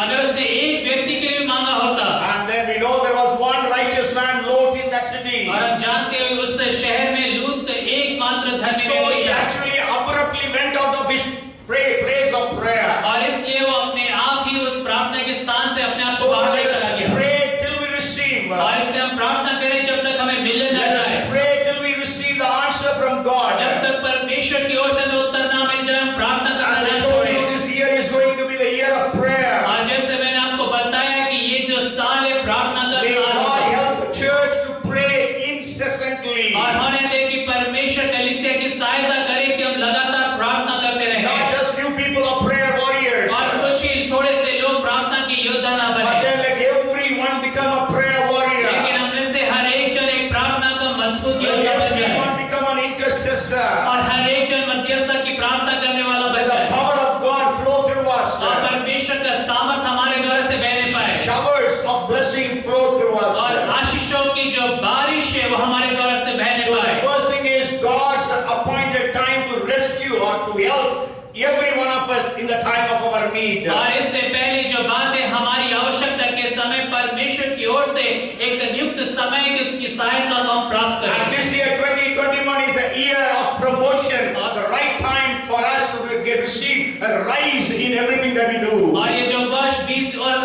अगर उसने एक व्यक्ति के लिए मांगा होता and then we know there was one righteous man, Lot, in that city. और हम जानते हैं उस शहर में लूत का एकमात्र धर्मी So he व्यक्ति था actually abruptly went out of his place of prayer. और इसलिए वो अपने आप ही उस प्रार्थना के स्थान से अपने आप को So बाहर let लेकर us आ गया pray till we receive. और इसलिए हम प्रार्थना करें जब तक हमें मिलने न Let us जाए pray till we receive the answer from जब God. तक परमेश्वर की ओर से हमें उत्तर ना मिल जाए हम प्रार्थना As करना I न told you, छोड़ें this year is going to be the year of prayer. और जैसे मैंने आपको बताया कि ये जो साल है प्रार्थना का May साल God है help the church to pray incessantly. और होने दे कि परमेश्वर कलीसिया की सहायता करे कि हम लगातार प्रार्थना करते रहें Not just few people are prayer warriors, और कुछ ही थोड़े से लोग प्रार्थना के योद्धा ना but बने then let everyone become a prayer warrior. लेकिन हमने से हर एक जन एक प्रार्थना का मजबूत Let योद्धा बन जाए everyone become an intercessor. और हर एक जन मध्यस्थ की प्रार्थना करने वाला Let बन the जाए power of God flow through us. और परमेश्वर का सामर्थ हमारे द्वारा से बहने पाए Showers of blessing flow through us. और आशीषों की जो बारिश है वो हमारे द्वारा से बहने So the पाए first thing is God's appointed time to rescue or to help every one of us in the time of our need. और इससे पहले जो बात है हमारी आवश्यकता के समय परमेश्वर की ओर से एक नियुक्त समय की उसकी सहायता को हम प्राप्त And करें this year 2021 is a year of promotion, the right time for us to receive a rise in everything that we do. और ये जो वर्ष 20 और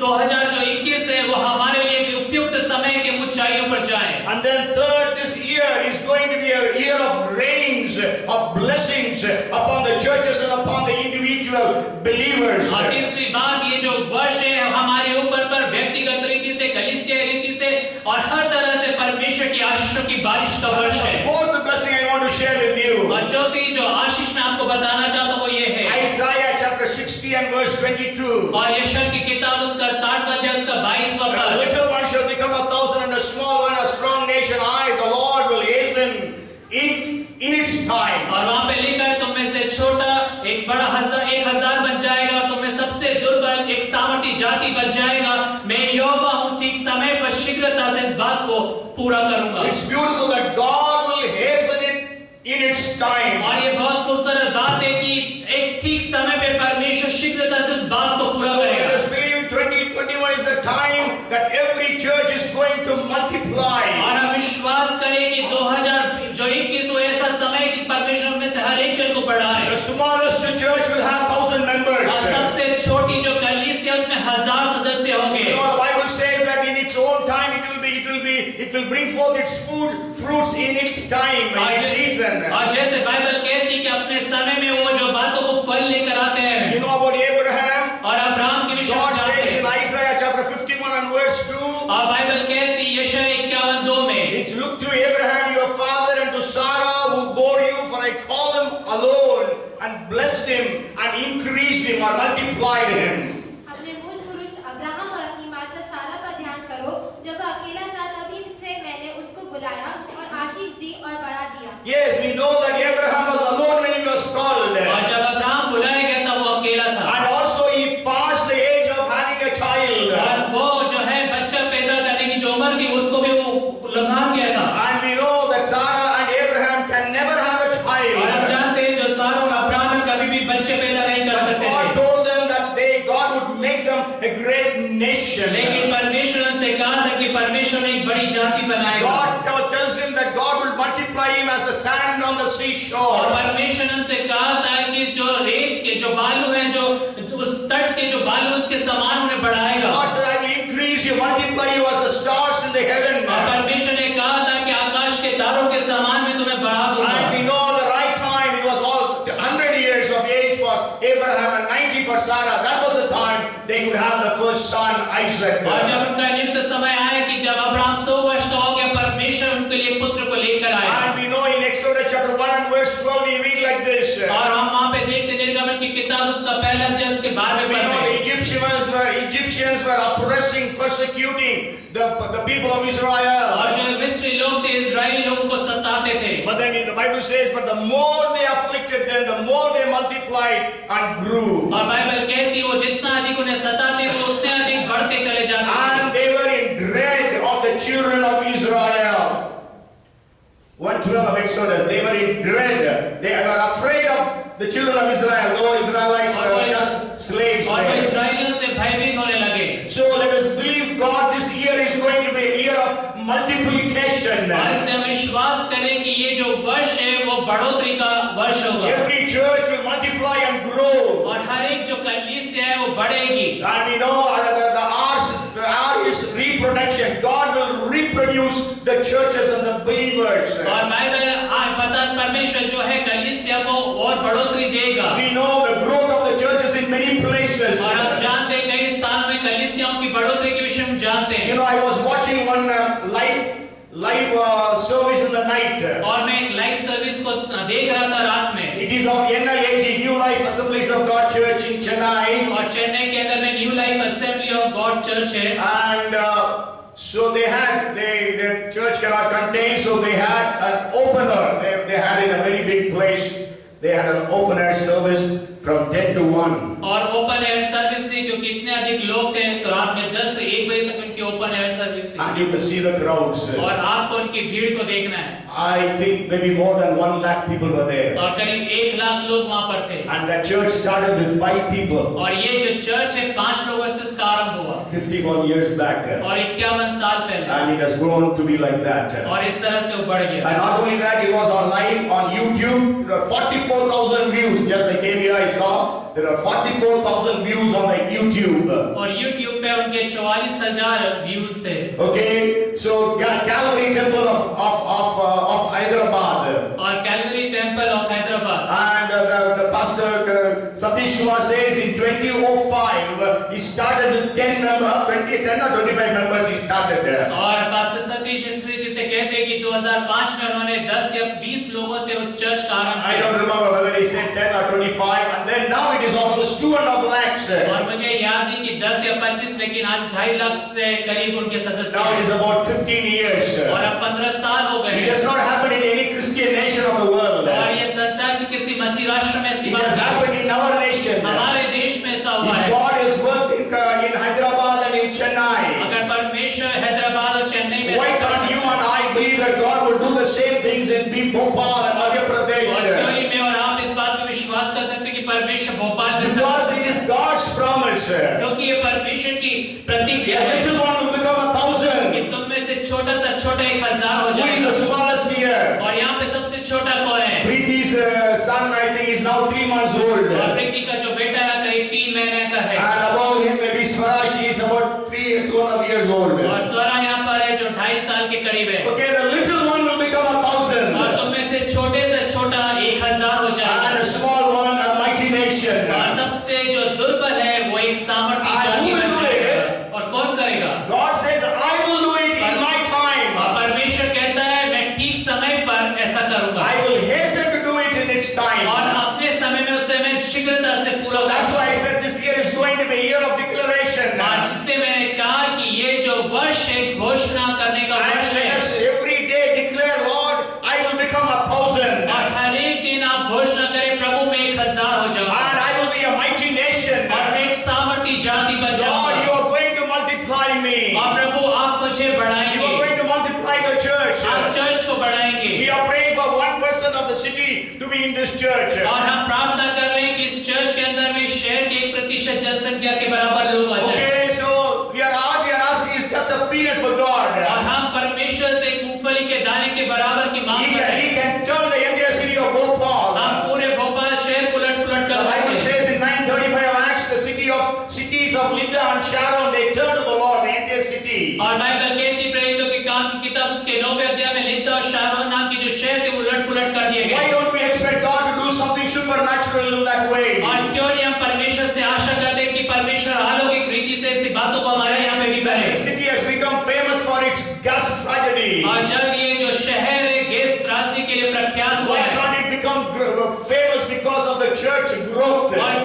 2021 है वो हमारे लिए एक उपयुक्त समय के ऊंचाइयों पर जाए And then third, this year is going to be a year of rains, of blessings upon the churches and upon the individual believers. और तीसरी बात ये जो वर्ष है हमारे ऊपर पर व्यक्तिगत रीति से कलीसिया रीति से और हर तरह से परमेश्वर की आशीषों की बारिश का And वर्ष the है fourth blessing I want to share with you. और चौथी जो आशीष मैं आपको बताना चाहता हूँ वो ये है Isaiah chapter 60 and verse 22. और यशायाह की किताब उसका 60वां अध्याय उसका 22वां A पद little one shall become 1,000 and a small one a strong nation. I, the Lord, will hasten it in its time. और वहाँ पे लिखा है तुम में से छोटा एक बड़ा 1000 बन जाएगा और तुम में सबसे दुर्बल एक सामर्थी जाति बन जाएगा मैं यहोवा हूँ ठीक समय पर शीघ्रता से इस बात को पूरा करूंगा It's beautiful that God will hasten it in its time. और ये बहुत खूबसूरत बात है कि एक ठीक समय पे परमेश्वर शीघ्रता से उस बात को पूरा So let करेगा us believe 2021 is the time that every church is going to multiply. और हम विश्वास करें कि 2021 वो ऐसा समय है कि परमेश्वर में से हर एक जन को बढ़ाए The smallest church will have 1,000 members. और सबसे छोटी जो कलीसिया उसमें 1000 सदस्य होंगे You know, the Bible says that in its own time it will bring forth its fruits in its time, in its season. और जैसे बाइबल कहती है कि अपने समय में वो जो बातों को फल लेकर आते हैं You know about Abraham? और अब्राहम के विषय God में जानते says in हैं Isaiah chapter 51 and verse 2, और बाइबल कहती है यशायाह 51:2 में it's look to Abraham your father and to Sarah who bore you, for I called him alone and blessed him and increased him or multiplied him. अपने मूल पुरुष Abraham और अपनी माता सारा पर ध्यान करो जब वह अकेला था तभी से मैंने उसको बुलाया और आशीष दी और बढ़ा दिया Yes, we know that Abraham was alone when he was called. और जब अब्राहम बुलाया गया था वो अकेला था And also he passed the age of having a child. और वो जो है बच्चा पैदा करने की जो उम्र थी उसको भी वो लंघा गया था And we know that Sarah and Abraham can never have a और हम child. जानते हैं जो सारा और अब्राहम कभी भी बच्चे पैदा नहीं कर But सकते God थे told them that God would make them a great nation. लेकिन परमेश्वर से कहा था कि परमेश्वर ने एक बड़ी जाति बनाएगा God tells him that God will multiply him as the sand on the और seashore. परमेश्वर से कहा था कि जो रेत के जो बालू हैं जो उस तट के जो बालू उसके समान उन्हें बढ़ाएगा God said, I will increase you, multiply you as the stars in the heaven. और परमेश्वर ने कहा था कि आकाश के तारों के समान मैं तुम्हें बढ़ा दूंगा And we know the right time, it was all 100 years of age for Abraham and 90 for Sarah. That was the time they could have the first son, Isaac. और जब उनका नियुक्त समय आया कि जब अब्राहम 100 वर्ष का हो गया परमेश्वर उनके लिए पुत्र को लेकर आया And we know in Exodus chapter 1 and verse 12 we read like this. और हम वहां पे देखते निर्गमन की किताब उसका पहला अध्याय उसके 12वें We पद know the में। Egyptians were oppressing, persecuting the people of Israel. और जो मिस्री लोग थे इजरायली लोगों को सताते थे। But then the Bible says, but the more they afflicted them, the more they multiplied and grew. और बाइबल कहती है वो जितना अधिक उन्हें सताते वो उतने अधिक बढ़ते चले जाते थे। And they were in dread of the children of Israel. 1:12 of Exodus, they were in dread. They were afraid of the children of Israel, though Israelites were just slaves और वो there. इस्राएलियों से भयभीत होने लगे। So let us believe God, this year is going to be a year of multiplication. और इससे हम विश्वास करें कि ये जो वर्ष है वो बढ़ोतरी का वर्ष होगा। Every church will multiply and grow. और हर एक जो कलीसिया है वो बढ़ेगी। And we know the hour is reproduction. God will reproduce the churches and the believers. और बाइबल पता परमेश्वर जो है कलीसिया को और बढ़ोतरी देगा। We know the growth of the churches in many places. और हम जानते हैं कई स्थान में कलीसियाओं की बढ़ोतरी के विषय में जानते हैं। You know, I was watching one live service in the night. और मैं एक लाइव सर्विस को देख रहा था रात में। It is of NLAG, New Life Assemblies of God Church in Chennai. और चेन्नई के अंदर में new life assembly of God church है। And so their church cannot contain, so they had an opener. They had in a very big place. They had an open air service from 10 to 1. और open air service थी क्योंकि इतने अधिक लोग थे तो रात में 10 से 1 बजे तक उनकी ओपन एयर सर्विस थी। And you can see the crowds. और आपको उनकी भीड़ को देखना है। I think maybe more than 1 lakh people were there. और करीब 1 लाख लोग वहाँ पर थे। And that church started with 5 people. और ये जो चर्च है 5 लोगों से इसका आरंभ हुआ। 51 years back. और 51 साल पहले। And it has grown to be like that. और इस तरह से वो बढ़ गया। And not only that, it was on live on YouTube. There are 44,000 views. Yes, I came here, I saw. There are 44,000 views on the YouTube. और YouTube पे उनके 44,000 व्यूज थे। Okay, so Calvary Temple of Hyderabad. और Calvary temple of Hyderabad. And the pastor Satish Kumar says in 2005 he started with 10 or 25 members. He started. और pastor Satish इस रीति से कहते हैं कि 2005 में उन्होंने 10 या 20 लोगों से उस चर्च का आरंभ I किया। don't remember whether he said 10 or 25, and then now it is almost 2.5 lakhs. और मुझे याद नहीं कि 10 या 25 लेकिन आज 2.5 लाख से करीब उनके सदस्य Now it हैं। is about 15 years. और अब 15 साल हो गए It हैं। does not happen in any Christian nation of the world. और ये संसार के किसी मसीह राष्ट्र में It सीमा has नहीं। happened in our nation. हमारे देश में ऐसा हुआ If है। God has worked in Hyderabad and in Chennai, अगर परमेश्वर हैदराबाद और चेन्नई में why can't you and I believe that God will do the same things in Bhopal and Madhya और क्यों Pradesh? नहीं मैं और आप इस बात पर विश्वास कर सकते हैं कि परमेश्वर भोपाल में Because it is God's promise. क्योंकि ये परमेश्वर की प्रतिज्ञा The है little one will become 1,000. कि तुम में से छोटा सा छोटा 1,000 हो Who is जाएगा। the smallest here? और यहाँ पे सबसे छोटा कौन है? Preeti's son, I think, is now 3 months old. और प्रीति का जो बेटा है करीब 3 महीने का है। And above him maybe Swara, she is about 2.5 years old. और स्वरा यहाँ पर है जो 2.5 साल के करीब है। Okay, the little one will become 1,000. और तुम में से छोटे से छोटा 1,000 हो जाएगा। And a small one, a mighty nation. और सबसे जो दुर्बल है वो एक सामर्थी And जाति who will बन do जाएगा। it? और कौन करेगा? God says, I will do it in my और time. परमेश्वर कहता है मैं ठीक समय पर ऐसा करूंगा। I will hasten to do it in its और time. अपने समय में उसे मैं शीघ्रता से पूरा So that's why I करूंगा। said this year is going to be a year of declaration. और इसलिए मैंने कहा कि ये जो वर्ष है घोषणा करने का And वर्ष let है। us every day declare, Lord, I will become 1,000. और हर एक दिन आप घोषणा करें प्रभु मैं 1,000 हो जाऊंगा। And I will be a mighty nation. और मैं एक सामर्थी जाति बन Lord, you जाऊंगा। are going to multiply me. और प्रभु आप मुझे You are बढ़ाएंगे। going to multiply the church. आप चर्च को बढ़ाएंगे। We are praying for 1% of the city to be in this church. और हम प्रार्थना कर रहे हैं कि इस चर्च के अंदर में शहर के 1% जनसंख्या के बराबर लोग आ जाएं। Okay, so we are asking is just a peanut for God. और हम परमेश्वर से एक मूंगफली के दाने के बराबर की मांग कर रहे हैं। He can turn the entire city of Bhopal. हम पूरे भोपाल शहर को उलट-पुलट The कर Bible सकते हैं। says in 9:35 of Acts, the cities of Lydda and Sharon, they turned to the Lord, the entire city. और बाइबल कहती है प्रेरितों के काम की किताब उसके 9वें अध्याय में लिद्दा और शारोन नाम के जो शहर थे वो उलट-पुलट कर दिए Why गए। don't we expect God to do something supernatural in that way? और क्यों नहीं हम परमेश्वर से आशा करते हैं कि परमेश्वर अलौकिक रीति से ऐसी बातों को हमारे यहाँ पे भी That करे। the city has become famous for its gas tragedy. और जब ये जो शहर है गैस त्रासदी के लिए प्रख्यात हुआ Why है can't it become famous because of the church growth? और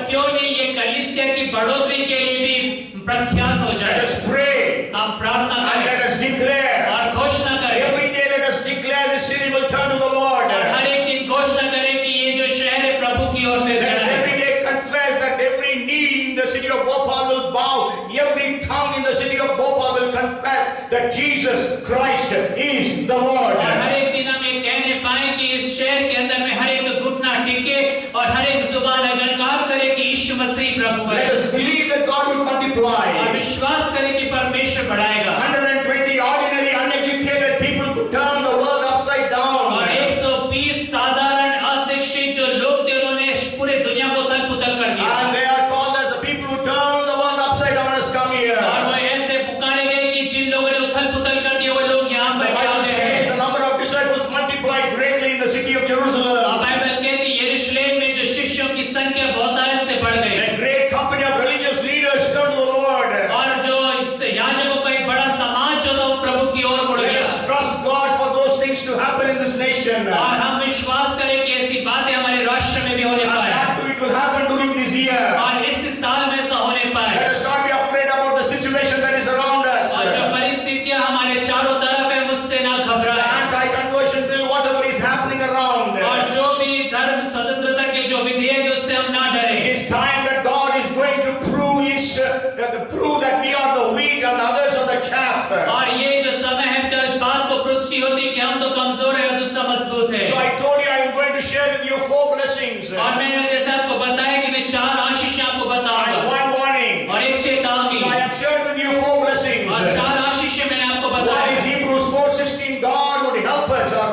that Jesus Christ is the Lord. और हर एक दिन हम ये कहने पाए कि इस शहर के अंदर में हर एक घुटना टिके और हर एक जुबान अगलकार करे कि यीशु मसीह प्रभु है। Let us believe that God will multiply. और विश्वास करें कि परमेश्वर बढ़ाएगा। 120 ordinary uneducated people could turn the world upside down. और 120 साधारण अशिक्षित जो लोग थे उन्होंने पूरे दुनिया को उथल-पुथल कर दिया। And they are called as the people who turn the world upside down has come here. और वो ऐसे पुकारे गए कि जिन लोगों ने उथल-पुथल कर दिया वो लोग यहाँ The पर आ Bible गए says हैं। the number of disciples multiplied greatly in the city of Jerusalem. Bible कहती है यरूशलेम में जो शिष्यों की संख्या बहुतायत से बढ़ गई। A great company of religious leaders turned to the Lord. और जो इससे याजकों का एक बड़ा समाज जो था वो प्रभु की ओर मुड़ Let गया। us trust God for those things to happen in this nation. और हम विश्वास करें कि ऐसी बातें हमारे राष्ट्र में भी होने And पाए that too it will happen during this year. और इस साल में ऐसा होने पाए। Let us not be afraid about the situation that is around us. और जो परिस्थितियां हमारे चारों तरफ है उससे ना The घबराएं। anti-conversion bill, whatever is happening around. और जो भी धर्म स्वतंत्रता के जो विधेयक है उससे हम ना It डरें। is time that God is going to prove that we are the wheat and the others are the chaff. और ये जो समय है जब इस बात को पुष्टि होती है कि हम तो कमजोर है और दूसरा मजबूत है। So I told you I am going to share with you 4 blessings और मैंने जैसे आपको बताया कि मैं 4 आशीष आपको and बताऊंगा 1 warning. और एक चेतावनी। So I have shared with you 4 blessings. और 4 आशीष मैंने आपको One बताया। is Hebrews 4:16. God would help us or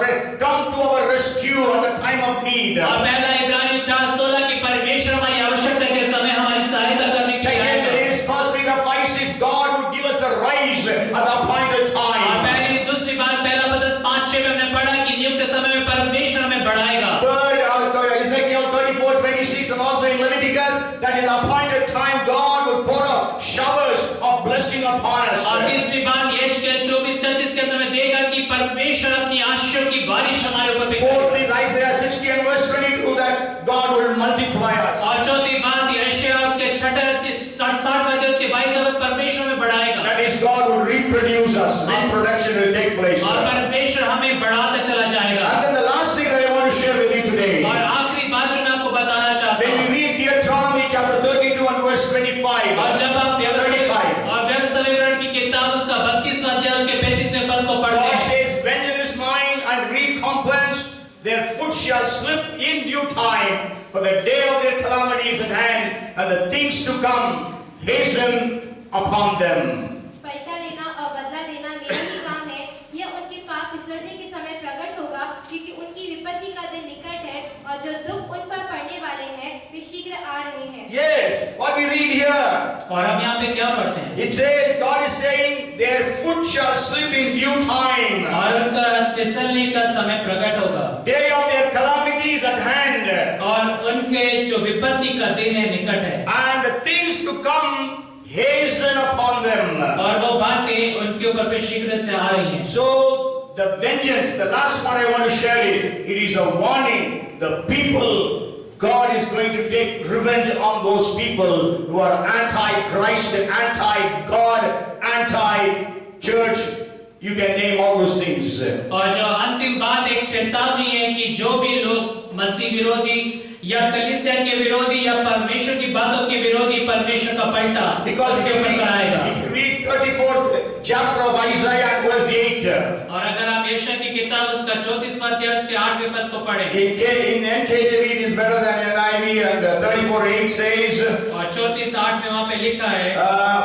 come to our rescue at the time of need. और पहला इब्रानियों 4:16 की परमेश्वर हमारी आवश्यकता के समय हमारी सहायता करने के लिए Second आएगा। is 1 Peter 5:6. God would give us the rise at the appointed और time. पहली दूसरी बात पहला पत्रस 5:6 में हमने पढ़ा कि नियुक्त समय में परमेश्वर हमें बढ़ाएगा। Third, Ezekiel 34:26 and also in Leviticus that in the appointed time God would pour out showers of blessing upon us. और तीसरी बात यशायाह 24:36 के अंदर में देगा कि परमेश्वर अपनी आशीषों की बारिश हमारे ऊपर Fourth भेजेगा। is Isaiah 60 and verse 22 that God will multiply us. और चौथी बात यशायाह उसके 60 उसके 22 परमेश्वर में बढ़ाएगा। That is God will reproduce us. Reproduction will take place. और परमेश्वर हमें बढ़ाता चला जाएगा। And then the last thing that I want to share with you today. और आखिरी बात जो मैं आपको बताना चाहता When हूँ, we read Deuteronomy chapter 32 and verse 25. और जब आप 35. व्यवस्था विवरण की किताब उसका 32वां अध्याय उसके 35वें पद को पढ़ते God हैं, says, vengeance is mine and recompense, their foot shall slip in due time, for the day of their calamity is at hand, and the things to come hasten upon them. पलटा लेना और बदला लेना मेरा ही काम है। यह उनके पाप फिसलने के समय प्रकट होगा, क्योंकि उनकी विपत्ति का दिन निकट है और जो दुख उन पर पड़ने वाले हैं वे शीघ्र आ रहे हैं। Yes, what we read here, और हम यहाँ पे क्या पढ़ते हैं? it says, God is saying, their foot shall slip in due time. और उनका फिसलने का समय प्रकट होगा Day of their calamity is at hand, और उनके जो विपत्ति का दिन है निकट है and the things to come hasten upon them. और वो बातें उनके ऊपर पे शीघ्र से आ रही हैं। So the vengeance, the last one I want to share is, it is a warning. The people, God is going to take revenge on those people who are anti-Christ, anti-God, anti-church. You can name all those things. और जो अंतिम बात एक चेतावनी है कि जो भी लोग मसीह विरोधी या कलीसिया के विरोधी या परमेश्वर की बातों के विरोधी परमेश्वर का पलटा Because उसके ऊपर कराएगा। if you read 34th chapter of Isaiah and verse 8, और अगर आप यशायाह की किताब उसका 34वां अध्याय उसके 8वें पद को पढ़ें in NKJV it is better than NIV, and 34:8 says, और 34:8 में वहाँ पे लिखा है,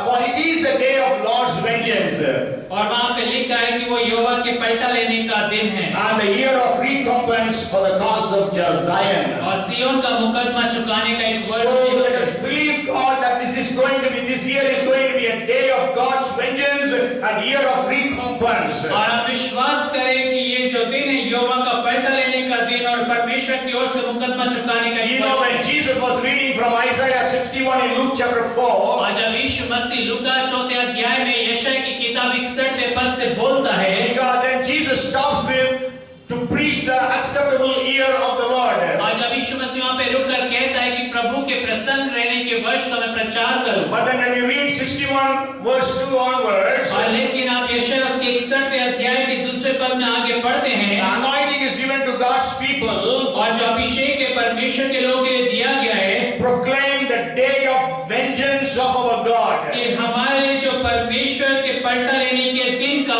for it is the day of Lord's vengeance, और वहाँ पे लिखा है कि वो यहोवा के पलटा लेने का दिन है and the year of recompense for the cause of Zion. और सियोन का मुकदमा चुकाने का एक So let वर्ष। us believe God that this year is going to be a day of God's vengeance and year of recompense. और हम विश्वास करें कि ये जो दिन है यहोवा का पलटा लेने का दिन और परमेश्वर की ओर से मुकदमा चुकाने का You एक know, वर्ष। when Jesus was reading from Isaiah 61 in Luke chapter 4, और जब यीशु मसीह लूका 4 अध्याय में यशायाह की किताब 61वें पद से बोलता है, then Jesus stops him to preach the acceptable year of the Lord. और जब यीशु मसीह वहाँ पे रुककर कहता है कि प्रभु के प्रसन्न रहने के वर्ष का मैं प्रचार करूं। But then when you read 61 verse 2 onwards, और लेकिन आप यशायाह उसके 61वें अध्याय के दूसरे पद में आगे पढ़ते the हैं, anointing is given to God's people. और जो अभिषेक है परमेश्वर के लोगों के लिए दिया गया है Proclaim the day of vengeance of our God. कि हमारे जो परमेश्वर के पलटा लेने के दिन का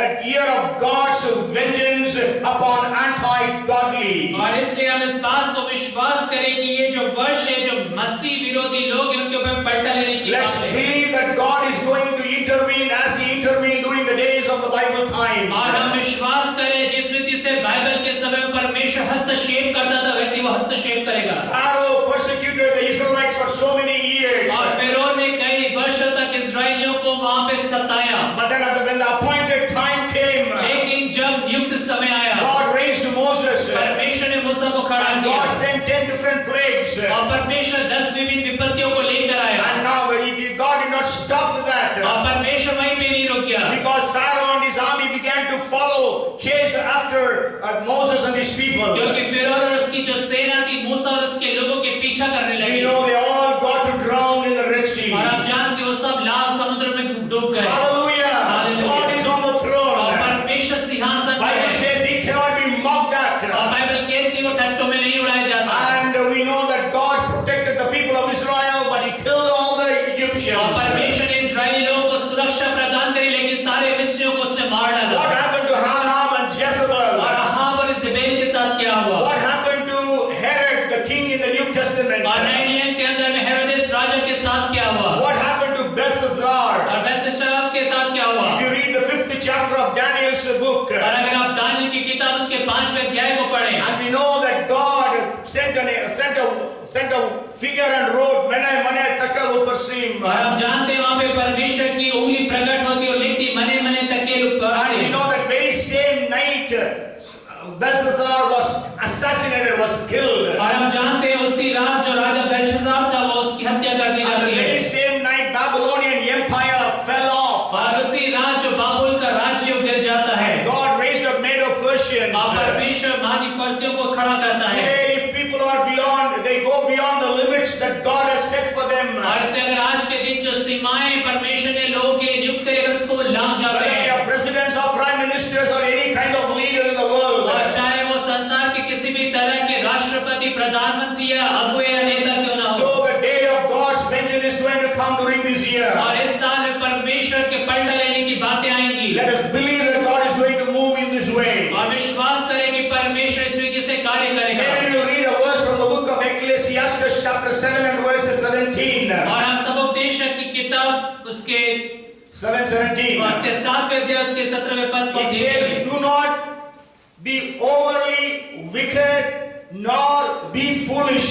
a year of God's vengeance upon anti-godly. और इसलिए हम इस बात को विश्वास करें कि ये जो वर्ष है जो मसीह विरोधी लोग हैं उनके ऊपर पलटा लेने की Let's बात है। believe that God is going to intervene as He intervened during the days of the Bible times. और हम विश्वास करें जिस रीति से बाइबल के समय में परमेश्वर हस्तक्षेप करता था वैसे वो हस्तक्षेप करेगा। Pharaoh persecuted the Israelites for so many years. और फिरौन ने कई वर्षों तक इस्राएलियों को वहां पे सताया। But then when the appointed time came, लेकिन जब नियुक्त समय आया God raised Moses. परमेश्वर ने मूसा को खड़ा And किया God sent 10 different plagues. और परमेश्वर 10 विभिन्न विपत्तियों को लेकर आया। And now God did not stop with that. और परमेश्वर वहीं पे नहीं रुक गया Because Pharaoh and his army began to chase after Moses and his people. क्योंकि फिरौन और उसकी जो सेना थी मूसा और उसके लोगों के पीछा करने We लगी। know they all got to drown in the Red Sea. और आप जानते हो सब लाल समुद्र में डूब गए। Hallelujah. Hallelujah. God is on the और throne. परमेश्वर सिंहासन पर Bible है। says He cannot be mocked at. और बाइबल कहती है वो ठट्टों में नहीं उड़ाया जाता। And we know that God protected the people of Israel, but He killed all the और Egyptians. परमेश्वर ने इस्राएली लोगों को सुरक्षा प्रदान करी लेकिन सारे मिस्रियों को उसने मार डाला। What happened to Ahab and Jezebel? और अहाब और इजेबेल के साथ क्या हुआ? What happened to Herod, the king in the New Testament? और नए नियम के अंदर में हेरोदेस राजा के साथ क्या हुआ? What happened to Belshazzar? और बेलशस्सर के साथ क्या हुआ? If you read the 5th chapter of Daniel's book, और अगर आप दानियेल की किताब उसके 5वें अध्याय को पढ़ें, and we know that God sent a figure and wrote, "Mene mene tekel uparsim." और हम जानते हैं वहाँ पे परमेश्वर की उंगली प्रकट होती है और लिखती मने मने तकेल ऊपर And we से। know that very same night Belshazzar was assassinated, was killed. और हम जानते हैं उसी रात जो राजा बेलशस्सर था वो उसकी हत्या कर दी And the जाती है। very same night Babylonian empire fell off. और उसी रात जो बाबुल का राज्य गिर जाता है। God raised up Medo-Persians. और परमेश्वर महादी फर्सियों को खड़ा करता है। Today, if people are beyond, they go beyond the limits that God has set for them. और इसलिए अगर आज के दिन जो सीमाएं परमेश्वर ने लोगों के लिए नियुक्त करी अगर उसको लांघ जाते Whether they हैं are presidents or prime ministers or any kind of leader in the world. और चाहे वो संसार के किसी भी तरह के राष्ट्रपति प्रधानमंत्री या अगुवे या नेता क्यों ना हो। So the day of God's vengeance is going to come during this year. और इस साल में परमेश्वर के पलटा लेने की बातें आएंगी। Let us believe that God is going to move in this way. और विश्वास करें कि परमेश्वर इस रीति से कार्य करेगा। Maybe we'll read a verse from the book of Ecclesiastes chapter 7 and verse 17. और हम सब उपदेशक की किताब उसके 7:17. उसके 7वें अध्याय उसके 17वें पद को It देखिए। says, "Do not be overly wicked, nor be foolish.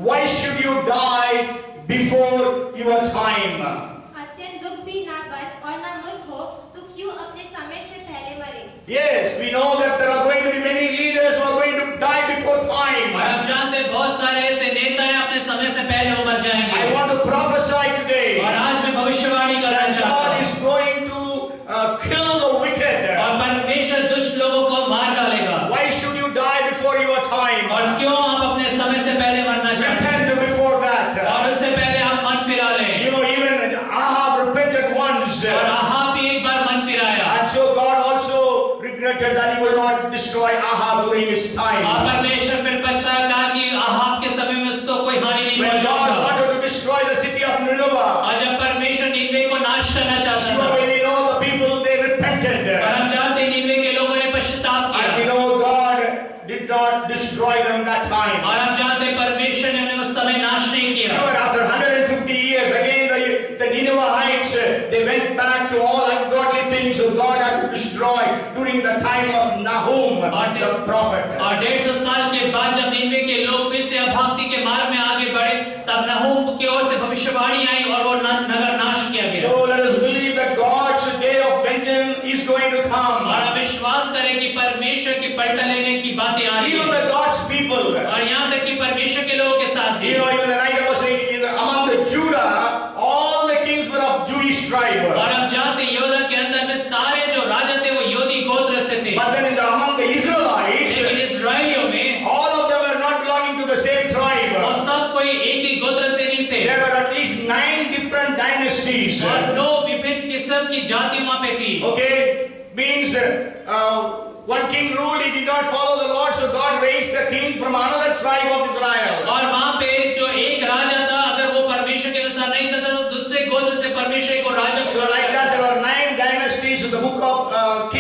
Why should you die before your time?" अत्यंत दुख भी ना बन और ना मूर्ख हो, तू क्यों अपने समय से पहले मरे? Yes, we know that there are going to be many leaders who are going to die before और time. हम जानते हैं बहुत सारे ऐसे नेता हैं अपने समय से पहले वो मर जाएंगे। I want to prophesy today और आज मैं भविष्यवाणी करना that चाहता God हूँ is going to kill the wicked. और परमेश्वर दुष्ट लोगों को मार डालेगा। Why should you die before your time? और क्यों आप अपने समय से पहले मरना चाहते हैं? Repent before that. और उससे पहले आप मन फिरा लें। You know, even Ahab repented once. और अहाब भी एक बार मन फिराया। And so God also regretted that He will not destroy Ahab during his time. और परमेश्वर फिर पछताया कहा कि अहाब के समय में उसको कोई हानि नहीं When God पहुंचाऊंगा। wanted to destroy the city of Nineveh, और जब परमेश्वर निनवे को नाश करना चाहता था surely we know the people, they repented. और हम जानते हैं निनवे के लोगों ने पश्चाताप And we किया know God did not destroy them that time. और हम जानते हैं परमेश्वर ने उन्हें उस समय नाश नहीं किया। Sure, after 150 years, again the Ninevites, they went back to all ungodly things that God had to destroy during the time of Nahum, the prophet. और 150 साल के बाद जब निनवे के लोग फिर से अभक्ति के मार्ग में आगे बढ़े तब नहूम की ओर से भविष्यवाणी आई और वो नगर नाश किया गया। So let us believe that God's day of vengeance is going to come. और हम विश्वास करें कि परमेश्वर की पलटा लेने की बातें आ रही Even हैं। the God's people, और यहाँ तक कि परमेश्वर के लोगों के साथ भी। you know, even the night I was saying, among the Judah, all the kings were of Jewish tribe. और हम जानते हैं योदा के अंदर में सारे जो राजा थे वो योदी गोत्र से थे। But then among the Israelites, लेकिन इस्राएलियों में all of them were not belonging to the same tribe. और सब कोई एक ही गोत्र से नहीं थे। There were at least 9 different dynasties. और 9 विभिन्न किस्म की जाति वहाँ पे थी। Okay, means one king ruled, he did not follow the Lord, so God raised the king from another tribe of Israel. और वहाँ पे जो एक राजा था अगर वो परमेश्वर के अनुसार नहीं चलता तो दूसरे गोत्र से परमेश्वर को राजा So like that, there were 9 dynasties in the book of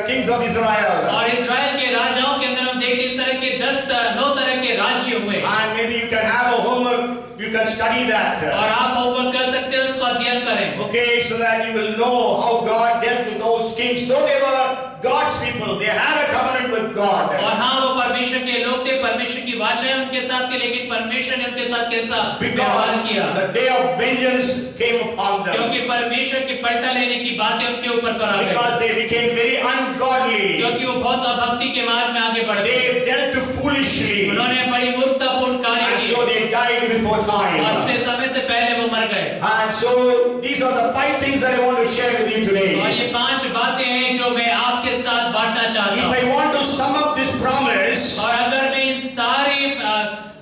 kings of Israel. और इस्राएल के राजाओं के अंदर हम देखते हैं इस तरह के 9 तरह के राज्य हुए। And maybe you can have a homework, you can study that. और आप होमवर्क कर सकते हैं, उसको अध्ययन करें। Okay, so that you will know how God dealt with those kings. Though they were God's people, they had a covenant with God. और हाँ, वो परमेश्वर के लोग थे, परमेश्वर की वाचाएं उनके साथ थी, लेकिन परमेश्वर ने उनके साथ कैसा व्यवहार किया? Because the day of vengeance came upon them. क्योंकि परमेश्वर की पलटा लेने की बातें उनके ऊपर पर आ गई। Because they became very ungodly. क्योंकि वो बहुत अभक्ति के मार्ग में आगे बढ़ गए। They dealt foolishly. उन्होंने बड़ी मूर्खतापूर्ण कार्य And किए। so they died before time. और इसलिए समय से पहले वो मर गए। And so these are the 5 things that I want to share with you और today. ये 5 बातें हैं जो मैं आपके साथ बांटना चाहता If हूँ। I want to sum up this promise, और अगर मैं इन सारी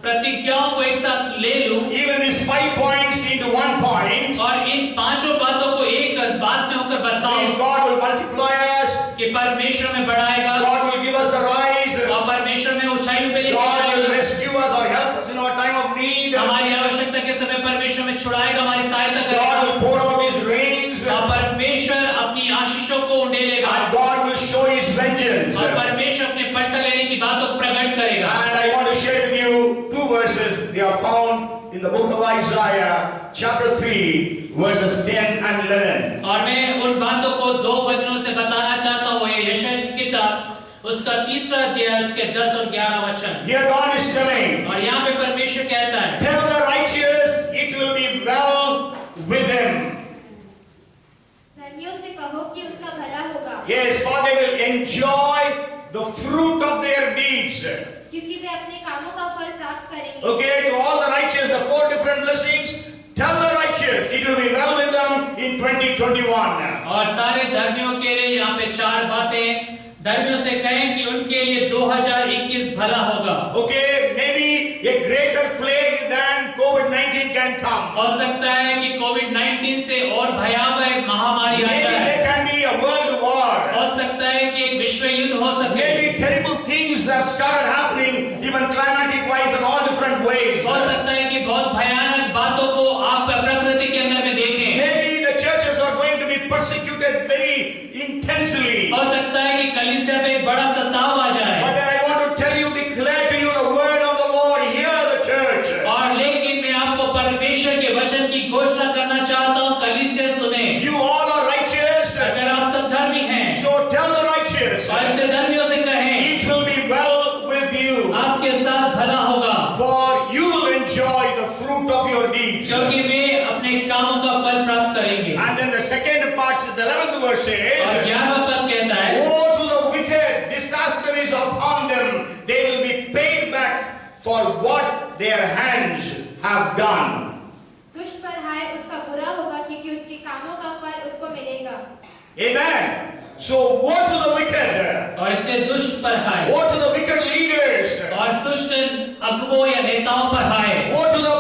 प्रतिज्ञाओं को एक साथ ले लूं, even these 5 points into 1 point, और इन 5 बातों को एक बात में होकर बताऊं means God will multiply us, कि परमेश्वर में बढ़ाएगा, God will give us the rise, और परमेश्वर में ऊंचाइयों पे लेके God will जाएगा, rescue us or help us in our time of need, हमारी आवश्यकता के समय परमेश्वर में छुड़ाएगा, हमारी सहायता God करेगा, will pour out His rains, और परमेश्वर अपनी आशीषों को उंडेलेगा, and God will show His vengeance. और परमेश्वर अपने पलटा लेने की बातों को प्रकट करेगा। And I want to share with you 2 verses. They are found in the book of Isaiah, chapter 3, verses 10 and 11. और मैं उन बातों को 2 वचनों से बताना चाहता हूँ। ये यशायाह की किताब उसका 3रा अध्याय उसके 10 और 11 वचन। Here God is telling, और यहाँ पे परमेश्वर कहता है, tell the righteous it will be well with them. धर्मियों से कहो कि उनका भला होगा, Yes, for they will enjoy the fruit of their deeds. क्योंकि वे अपने कामों का फल प्राप्त करेंगे। Okay, to all the righteous, the 4 different blessings, tell the righteous it will be well with them in 2021. और सारे धर्मियों के लिए यहाँ पे 4 बातें धर्मियों से कहें कि उनके लिए 2021 भला होगा। Okay, maybe a greater plague than COVID-19 can come. हो सकता है कि कोविड-19 से और भयावह एक महामारी आ Maybe जाए। there can be a world war. हो सकता है कि एक विश्व युद्ध हो सके। Maybe terrible things have started happening, even climatic wise in all different ways. हो सकता है कि बहुत भयानक बातों को आप प्रकृति के अंदर में देखें। Maybe the churches are going to be persecuted very intensely. हो सकता है कि कलीसिया पे एक बड़ा सताव आ जाए। But then I want to tell you, declare to you the word of the Lord. Hear the church. और लेकिन मैं आपको परमेश्वर के वचन की घोषणा करना चाहता हूँ, कलीसिया सुने। You all are righteous. अगर आप सब धर्मी हैं, So tell the righteous, और इसलिए धर्मियों से कहें, it will be well with you. आपके साथ भला होगा, For you will enjoy the fruit of your deeds. क्योंकि वे अपने कामों का फल प्राप्त करेंगे। And then the second part, the 11th verse और says, 11वां पद कहता है, woe to the wicked, disaster is upon them. They will be paid back for what their hands have done. दुष्ट पर हाय उसका बुरा होगा, क्योंकि उसके कामों का फल उसको मिलेगा। Amen. So woe to the wicked. और इसलिए दुष्ट पर हाय, Woe to the wicked leaders. और दुष्ट अगुवों या नेताओं पर हाय, Woe to the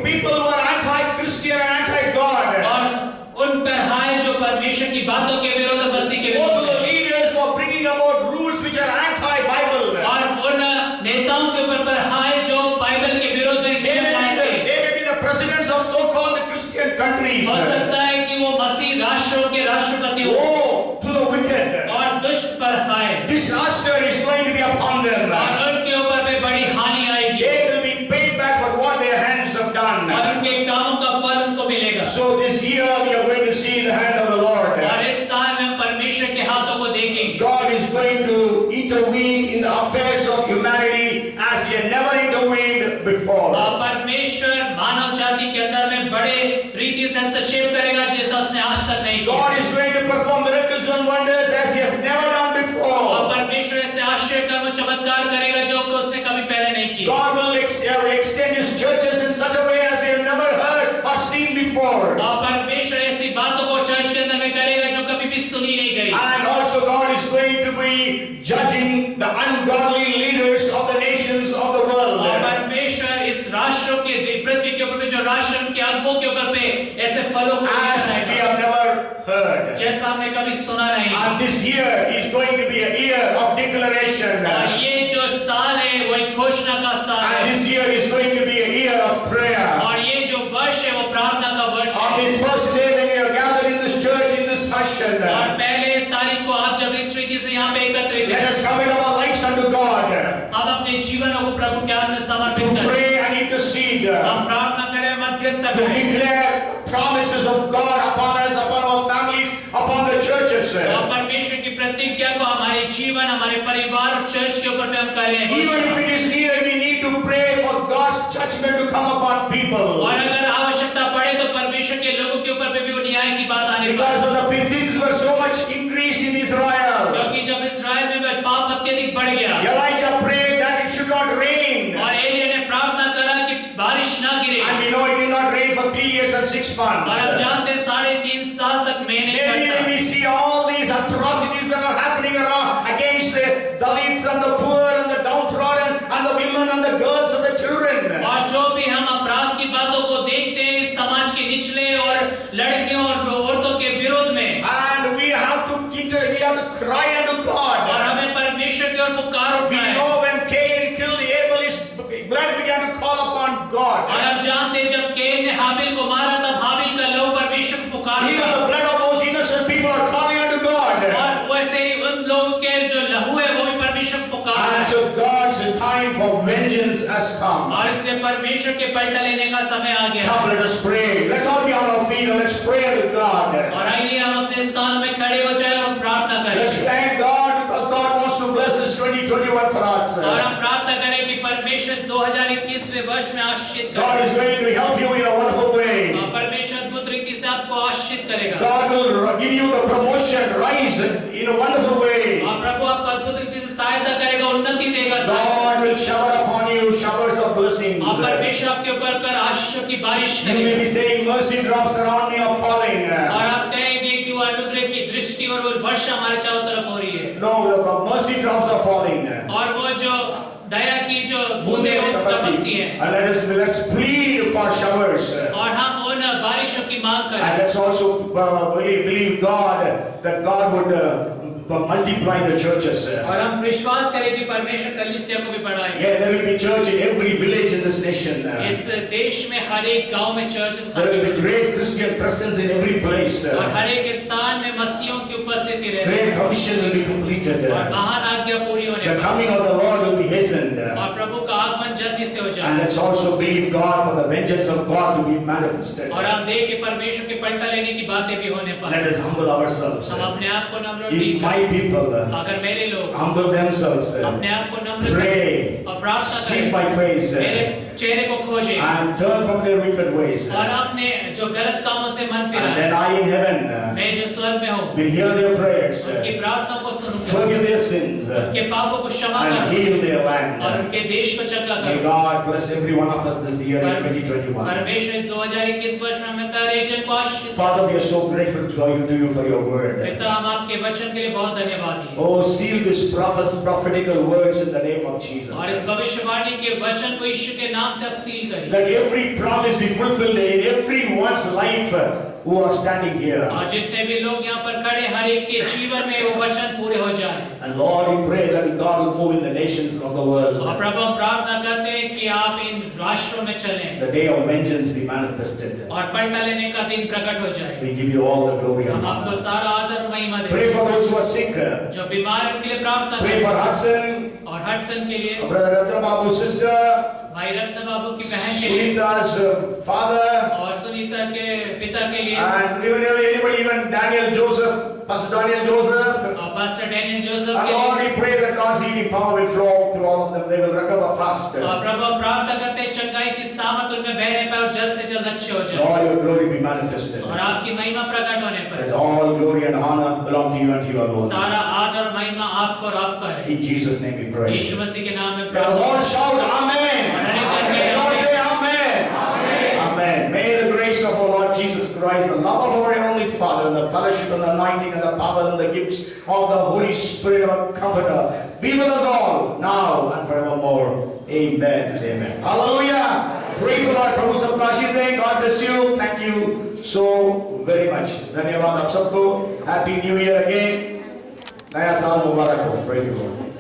people who are anti-Christian and anti-God. और उन पर हाय जो परमेश्वर की बातों के विरुद्ध, मसीह के Woe to विरुद्ध the हैं। leaders who are bringing about rules which are anti-Bible. और उन नेताओं के ऊपर पर हाय जो बाइबल के विरोध में They नियम लाएंगे। may be the presidents of so-called Christian countries. हो सकता है कि वो मसीह राष्ट्रों के राष्ट्रपति हो। Woe to the wicked. और दुष्ट पर हाय, Disaster is going to be upon them. और उनके ऊपर में बड़ी हानि आएगी, They will be paid back for what their hands have done. और उनके कामों का फल उनको मिलेगा। So this year we are going to see the hand of the Lord. और इस साल में हम परमेश्वर के हाथों को देखेंगे। God is going to intervene in the affairs of humanity as He had never intervened before. और परमेश्वर मानव जाति के अंदर में बड़े रीति से हस्तक्षेप करेगा जैसा उसने आज तक नहीं किया। God is going to perform miracles and wonders as He has never done और before. परमेश्वर ऐसे आश्चर्य कर्म चमत्कार करेगा जो उसने कभी पहले नहीं किया। God will extend His churches in such a way as we have never heard or seen before. और परमेश्वर ऐसी बातों को चर्च के अंदर में करेगा जो कभी भी सुनी नहीं गई। And also God is going to be judging the ungodly leaders of the nations of the world. और परमेश्वर इस राष्ट्रों के पृथ्वी के ऊपर में जो राष्ट्र उनके अगुवों के ऊपर पे ऐसे फलों को As we दिखाएगा have never heard. जैसा हमने कभी सुना नहीं। And this year is going to be a year of declaration. और ये जो साल है वो एक घोषणा का साल And है। this year is going to be a year of prayer. और ये जो वर्ष है वो प्रार्थना का वर्ष On है। this first day when we are gathered in this church in this fashion, और पहले तारीख को आप जब हम अपने जीवनों को प्रभु के हाथ में to समर्पित करें, pray and intercede, हम प्रार्थना करें, मध्यस्थ to करें, declare promises of God upon us, upon our families, upon the churches. और परमेश्वर की प्रतिज्ञा को हमारे जीवन, हमारे परिवार और चर्च के ऊपर पे हम करें। Even if it is needed, we need to pray for God's judgment to come upon people. और अगर आवश्यकता पड़े तो परमेश्वर के लोगों के ऊपर पे भी वो न्याय की बात आने Because पाए, of the sins were so much increased in Israel. क्योंकि जब इस्राएल में पाप अत्यधिक बढ़ गया Elijah prayed that it should not rain. और एलिया ने प्रार्थना करा कि बारिश ना गिरे, And we know it did not rain for 3 years and 6 months. और हम जानते हैं 3.5 साल तक महीने Maybe when we see all these atrocities that are happening around against the Dalits and the poor and the downtrodden and the women and the girls and the children. और जो भी हम अपराध की बातों को देखते हैं समाज के निचले और लड़कियों और औरतों के विरोध में, And we have to cry unto God. और हमें परमेश्वर की ओर पुकार We उठना है। know when Cain killed Abel, his blood began to call upon God. और हम जानते हैं जब कैन ने हाबिल को मारा तब हाबिल का लहू परमेश्वर को पुकारा Even था। the blood of those innocent people are calling unto God. और वैसे ही उन लोगों के जो लहू है वो भी परमेश्वर को पुकार रहा And है। so God's time for vengeance has come. और इसलिए परमेश्वर के पलटा लेने का समय आ गया। Come, let us pray. Let's all be on our feet and let's pray to God. और आइए हम अपने स्थान में खड़े हो जाएं और प्रार्थना Let's करें। thank God because God wants to bless this 2021 for us. और हम प्रार्थना करें कि परमेश्वर इस 2021वें वर्ष में आशीष God करे। is going to help you in a wonderful way. और परमेश्वर अद्भुत रीति से आपको आशीष करेगा। God will give you the promotion, rise in a wonderful way. और प्रभु आपको अद्भुत रीति से सहायता करेगा, उन्नति देगा। God will shower upon you showers of blessings. और परमेश्वर आपके ऊपर कर आशीषों की बारिश You may करेगा। be saying, mercy drops around me are falling. और आप कहेंगे कि वो अनुग्रह की दृष्टि और वो वर्षा हमारे चारों तरफ हो रही है। No, the mercy drops are falling. और वो जो दया की जो बूंदें टपकती हैं, And let's plead for showers. और हम उन बारिशों की मांग And करें। let's also believe God that God would multiply the churches. और हम विश्वास करें कि परमेश्वर कलीसिया को भी बढ़ाएगा। Yeah, there will be church in every village in this nation. इस देश में हर एक गांव में चर्च There will स्थापित be होगी great Christian presence in every place. और हर एक स्थान में मसीहों की उपस्थिति रहेगी Great commission will be completed. और महान आज्ञा पूरी होने The पर coming of the Lord will be hastened. और प्रभु का आगमन जल्दी से हो And जाए। let's also believe God for the vengeance of God to be manifested. और हम देख कि परमेश्वर के पलटा लेने की बातें भी होने पर Let us humble ourselves. हम अपने आप को नम्र और If ठीक my करें। people अगर मेरे लोग humble themselves, अपने आप को नम्र pray, करें और प्रार्थना seek करें, my face, मेरे चेहरे को खोजें and turn from their wicked ways, और अपने जो गलत कामों से मन and फिराएं, then I in heaven मैं जो स्वर्ग में हूँ will hear their prayers, उनकी प्रार्थना को सुनूंगा, forgive their sins, उनके पापों को क्षमा and करूंगा heal their और land. उनके देश को चंगा May करूंगा। God bless every one of us this year in 2021. परमेश्वर इस 2021 वर्ष में हमें सारे एक जन को आशीष Father, we are so grateful to you for your word. पिता, हम आपके वचन के लिए बहुत धन्यवादी हैं Oh, seal this prophetical words in the name of Jesus. और इस भविष्यवाणी के वचन को यीशु के नाम से आप सील करिए Let every promise be fulfilled in everyone's life who are standing here. और जितने भी लोग यहाँ पर खड़े हर एक के जीवन में वो वचन पूरे हो जाए। And Lord, we pray that God will move in the nations of the world. और प्रभु हम प्रार्थना करते हैं कि आप इन राष्ट्रों में चलें The day of vengeance be manifested. और पलटा लेने का दिन प्रकट हो जाए। We give you all the glory and हम आपको honor. सारा आदर और महिमा देते Pray हैं। for those who are sick. जो बीमार हैं उनके लिए प्रार्थना Pray करें for Hudson, और हडसन के लिए, Brother Ratna Babu's sister, भाई रत्न बाबू की बहन के लिए Sunita's father, और सुनीता के पिता के लिए and even Daniel Joseph, Pastor Daniel Joseph. और पास्टर डैनियल जोसेफ And के Lord, लिए। we pray that God's healing power will flow through all of them. They will recover fast. और प्रभु हम प्रार्थना करते हैं चंगाई की सामर्थ उनमें बहने पर और जल्द से जल्द अच्छे हो जाए Lord, your glory be manifested. और आपकी महिमा प्रकट होने पर That all glory and honor belong to you and to you alone. सारा आदर और महिमा आपको और आपका है। In Jesus' name we pray. यीशु मसीह के नाम में Let the Lord shout, Amen. और हर एक जन Let के the Lord say, Amen. Amen. May the grace of our Lord Jesus Christ, the love of our Heavenly Father, and the fellowship and the anointing and the power and the gifts of the Holy Spirit, our Comforter, be with us all, now and forevermore. Amen and amen. Hallelujah. Praise the Lord. Prabhu sabka आशीष दें. God bless you. Thank you so very much. धन्यवाद आप सबको. Happy New Year again. नया साल मुबारक हो. Praise the Lord.